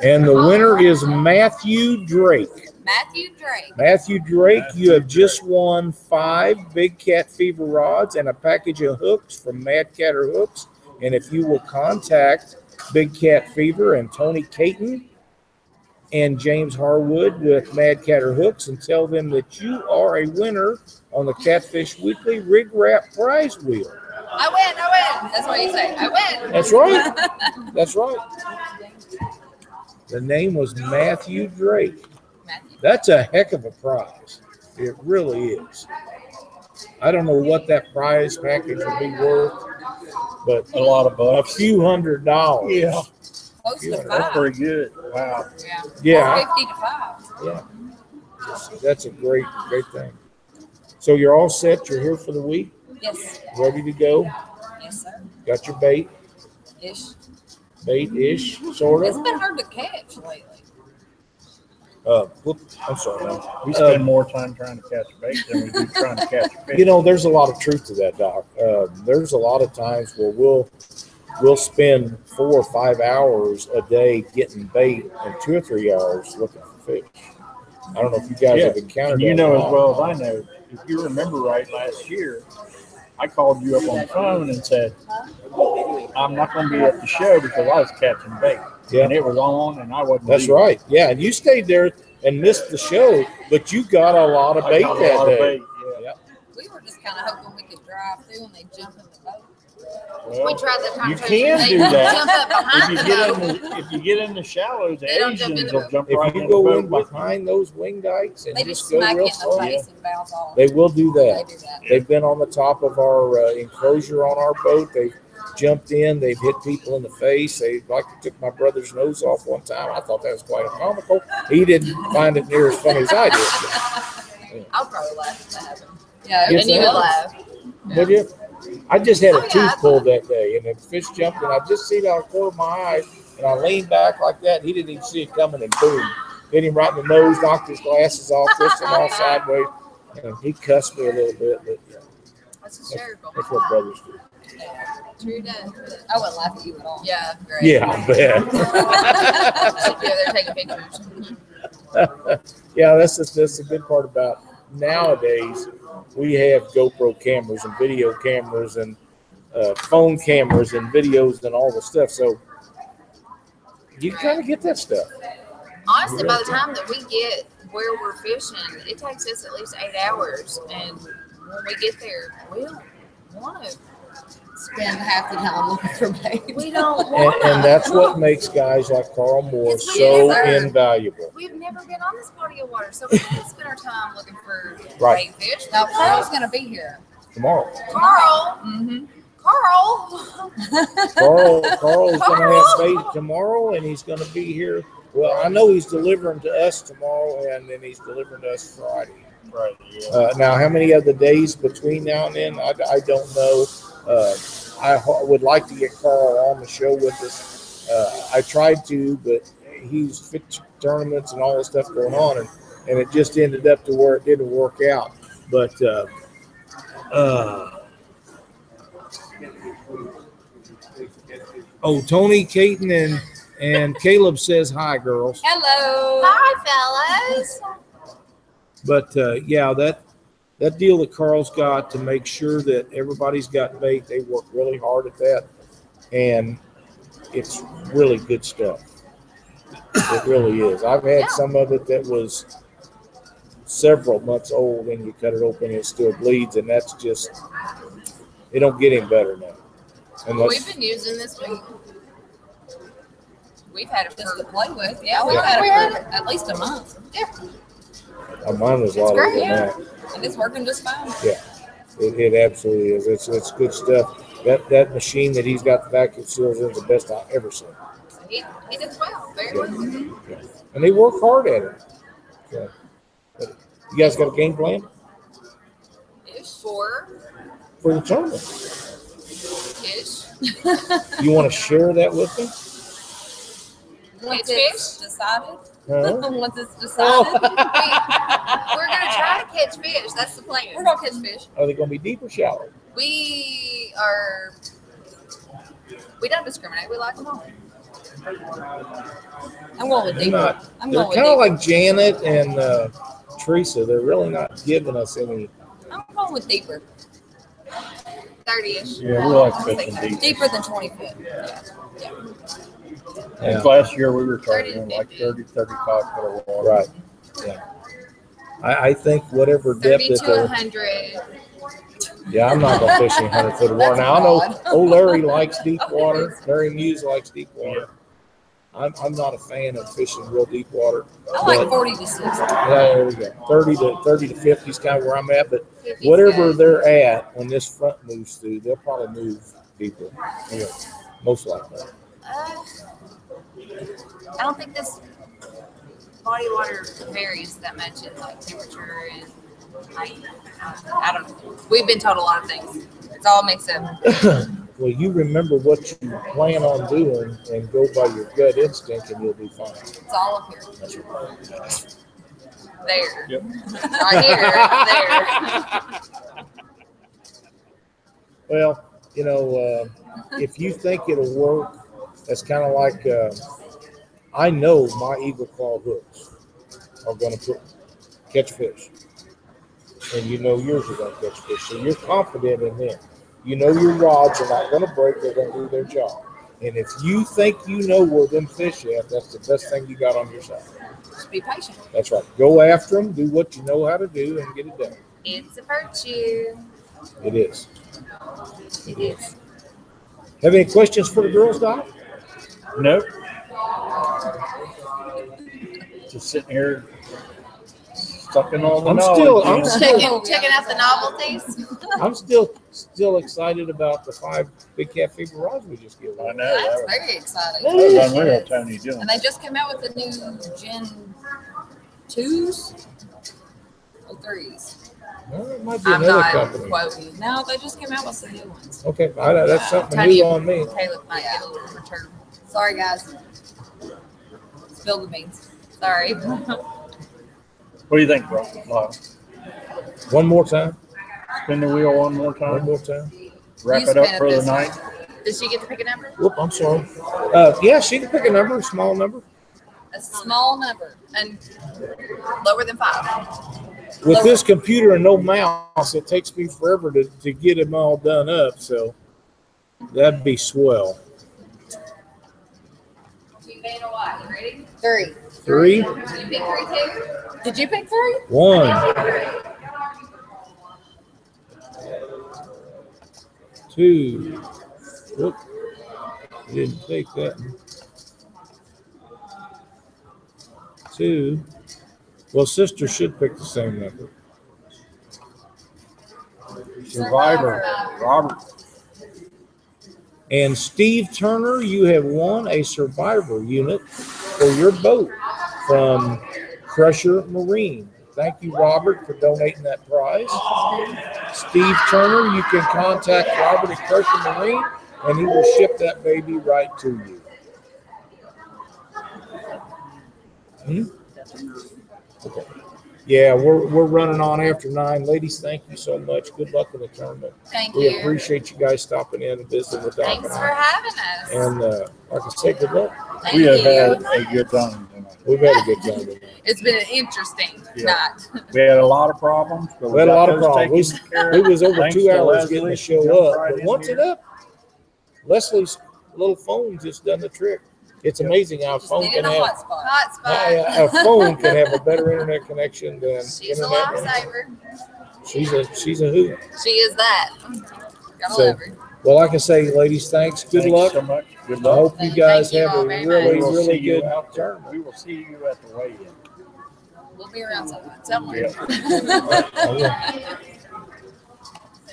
And the winner is Matthew Drake. Matthew Drake. Matthew Drake, you have just won 5 big cat fever rods and a package of hooks from Mad Catter Hooks. And if you will contact Big Cat Fever and Tony Caton and James Harwood with Mad Catter Hooks and tell them that you are a winner on the Catfish Weekly Rig Wrap Prize Wheel. I win. That's what you say. I win. That's right. That's right. The name was Matthew Drake. Matthew. That's a heck of a prize. It really is. I don't know what that prize package would be worth, but A lot of a bucks. few $100s. Yeah. Close to That's 5. pretty good. Wow. Yeah. Yeah. 50 to 5. Yeah. That's a great thing. So you're all set. You're here for the week, Yes. ready to go. Yes, sir. Got your bait, Ish. bait-ish, sort It's of. been hard to catch lately. I'm sorry. man. We spend more time trying to catch bait than we do trying to catch fish. You know, there's a lot of truth to that, Doc. There's a lot of times where we'll spend 4 or 5 hours a day getting bait and 2 or 3 hours looking for fish. I don't know if you guys have encountered and you that know or as not. well as I know, if you remember right, last year, I called you up on the phone and said, I'm not going to be at the show because I was catching bait. Yeah. And it was on and I wasn't That's leaving. right. Yeah, and you stayed there and missed the show, but you got a lot of I bait caught a that lot of day. bait, yeah. We were just kind of hoping we could drive through and they jump in the boat. Well, We tried that time. you too. can They do that. Jump up behind If you get in the shallows, the They don't jump in Asians the will boat. jump If right you in the go boat in with you. behind those wing dikes and They just just go smack you real in the slow, face and bounce off. they will do They that. do that. They've been on the top of our enclosure on our boat. They've jumped in. They've hit people in the face. They took my brother's nose off one time. I thought that was quite comical. He didn't find it near as funny as I did. I'll probably laugh if that happened. Yeah, Yes, and you I would will. laugh. Would you? I just had Oh, a yeah, tooth I pulled that day, and the fish jumped, and I just seen it out of the corner of my eye, and I leaned back like that. And he didn't even see it coming, and boom, hit him right in the nose, knocked his glasses off, twisted him all sideways, and he cussed me a little bit. But yeah, That's hysterical. that's what brothers do. True that. I wouldn't laugh at you at all. Yeah, great. Yeah, I bet. Yeah, they're taking pictures. Yeah, that's the good part about nowadays. We have GoPro cameras and video cameras and phone cameras and videos and all the stuff. So you kind of get that stuff. Honestly, by the time that we get where we're fishing, it takes us at least 8 hours. And when we get there, we'll want to spend half the time looking for bait. We don't And, want and that's what makes guys like Carl Moore Yes, so sir. invaluable. We've never been on this body of water, so we can't spend our time looking for Right. bait fish. Now, Carl's going to be here. Tomorrow. Carl, Mm-hmm. Carl. Carl is going to have bait tomorrow, and he's going to be here. Well, I know he's delivering to us tomorrow, and then he's delivering to us Friday. Right. Yeah. Now, how many other days between now and then, I don't know. Would like to get Carl on the show with us. I tried to, but he's fit tournaments and all this stuff going on, and it just ended up to where it didn't work out. But Tony, Caton, and Caleb says hi, girls. Hello. Hi, fellas. But yeah, that deal that Carl's got to make sure that everybody's got bait, they work really hard at that, and it's really good stuff. It really is. I've had some of it that was several months old, and you cut it open, it still bleeds, and that's just, it don't get any better now. We've been using this week. We've had it Just for to play with. Yeah, we've Yeah. had it for At least a month. Mine was a lot older than that. And it's working just fine. Yeah, it absolutely is. It's good stuff. That machine that he's got the vacuum seals in is the best I've ever seen. He does well, very well. Yeah. And they work hard at it. So, but you guys got a game plan Ish. For for the tournament? ish. You want to share that with me? Once Catch it's decided. Huh? Once it's decided. We're gonna try to catch fish. That's the plan. We're gonna catch fish. Are they going to be deep or shallow? We don't discriminate. We like them all. I'm going with They're deeper. not. I'm They're going with kind of deeper. like Janet and Teresa. They're really not giving us any. I'm going with deeper. 30-ish. Yeah, we like fishing deep. Deeper than 20 foot. I think Yeah. last year we were 30 to targeting like 50. 30, 35 foot of water. Right. Yeah. I think whatever 30 depth to that they're. 100. Yeah, I'm not going to fish any 100-foot of water. Now, I know old Larry likes deep water. Larry Muse likes deep water. I'm not a fan of fishing real deep water. I like but- 40 to 60. Yeah, there we go. 30 to 50 is kind of where I'm at. But 50's whatever good. they're at when this front moves through, they'll probably move deeper. Yeah, most likely. I don't think this body water varies that much in like temperature and height. I don't know. We've been told a lot of things. It's all mixed up. Well, you remember what you plan on doing and go by your gut instinct, and you'll be fine. It's all up here. That's right. There. Yep. Right here. There. Well, you know, if you think it'll work, that's kind of like I know my eagle claw hooks are going to catch fish, and you know yours are going to catch fish, so you're confident in them. You know your rods are not going to break; they're going to do their job. And if you think you know where them fish at, that's the best thing you got on your side. Just be patient. That's right. Go after them, do what you know how to do, and get it done. It's a virtue. It is. It is. Have any questions for the girls, Doc? Nope. Just sitting here sucking all the knowledge. Checking out the novelties. I'm still excited about the 5 big cat fever rods we just gave away. I know. That's That very exciting. was unreal, Tony. Doing. And they just came out with the new Gen 2s or 3s. Well, it might be I'm another not company. quoting. No, they just came out with some new ones. Okay, that's something Tony new on me. Caleb might get a little return. Sorry, guys. Spill the beans. Sorry. What do you think, bro? One more time. Spin the wheel one more One time. more time. Wrap You it up spin it for the this way. night. Did she get to pick a number? Whoop, I'm sorry. Yeah, she can pick a number, a small number. A small number and lower than 5. With this computer and no mouse, it takes me forever to get them all done up. So that'd be swell. You made a what? You ready? 3. 3, Did you pick 3 too? Did you pick 3? 1, 2, 2. Whoop. Didn't take that one. 2. Well, sister should pick the same number. Survivor, Robert. And Steve Turner, you have won a survivor unit for your boat from Crusher Marine. Thank you, Robert, for donating that prize. Steve Turner, you can contact Robert at Crusher Marine, and he will ship that baby right to you. Okay. Yeah, we're running on after 9. Ladies, thank you so much. Good luck in the tournament. Thank We you. appreciate you guys stopping in and visiting with Doc Thanks and for I. having us. And like I said, good luck. Thank We have you. had a good time tonight. We've had a good time tonight. It's been an interesting Yeah. night. We had a lot of problems. But We had a got lot of those problems. taken care We of. was over Thanks 2 to hours Leslie. getting the She show jumped up. right But in once here. it up, Leslie's little phone just done the trick. It's amazing how a Just phone needed can a have hotspot. a phone can have a better internet connection than She's a internet. lifesaver. She's a hoot. She is that. Gotta So, love her. well, like I say, ladies, thanks. Good Thanks luck. so much. Good I luck. hope you guys Thank you have all a very really, much. We will see really you good out there. tournament. We will see you at the weigh-in. We'll be around somewhere.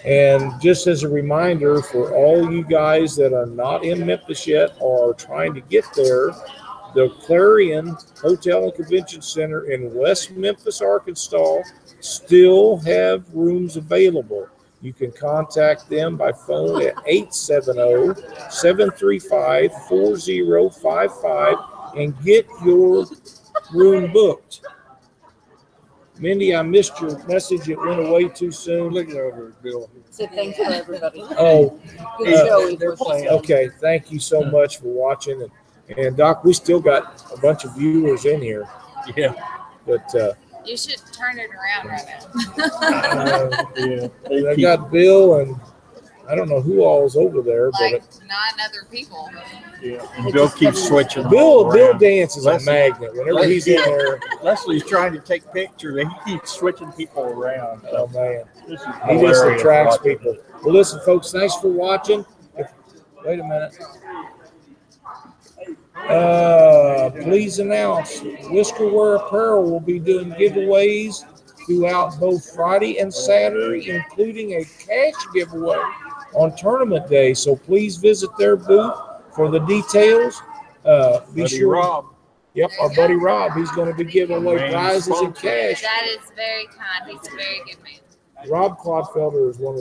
And just as a reminder for all you guys that are not in Memphis yet or trying to get there, the Clarion Hotel and Convention Center in West Memphis, Arkansas, still have rooms available. You can contact them by phone at 870-735-4055 and get your room booked. Mindy, I missed your message. It went away too soon. Look over at Bill. Say thanks for everybody. Oh, Good show. They're playing. okay. Thank you so much for watching. And Doc, we still got a bunch of viewers in here. Yeah. But You should turn it around right now. Yeah. I got Bill and I don't know who all is over there, Like but 9 other people. Yeah. And Bill keeps switching. Bill around. dances a Leslie- magnet. Whenever he's in there, Leslie's trying to take pictures and he keeps switching people around. oh man, This is he just hilarious attracts watching. people. Well, listen, folks, thanks for watching. Wait a minute. Please announce Whiskerware Apparel will be doing giveaways throughout both Friday and Saturday, including a cash giveaway on tournament day. So please visit their booth for the details. Be Buddy sure. Rob. Yep, our buddy Rob. He's going to be giving away Main prizes and sponsor. cash. That is very kind. He's a very good man. Rob Clodfelder is one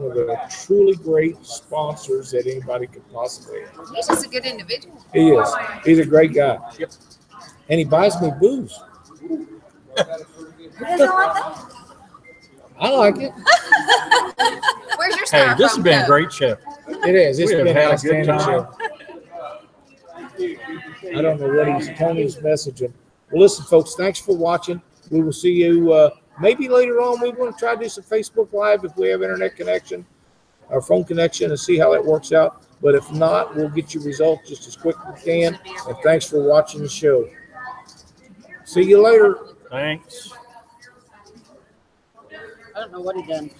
of the truly great sponsors that anybody could possibly have. He's just a good individual. He is. He's a great guy. Yep. And he buys me booze. Who doesn't like that? I like it. Where's your Hey, styrofoam this has been a cup? great show. It is. It's We have been had an a good outstanding time. show. I don't know what Tony's messaging. Well, listen, folks, thanks for watching. We will see you maybe later on. We want to try to do some Facebook Live if we have internet connection, our phone connection, and see how that works out. But if not, we'll get you results just as quick as we can. And thanks for watching the show. See you later. Thanks. I don't know what he done.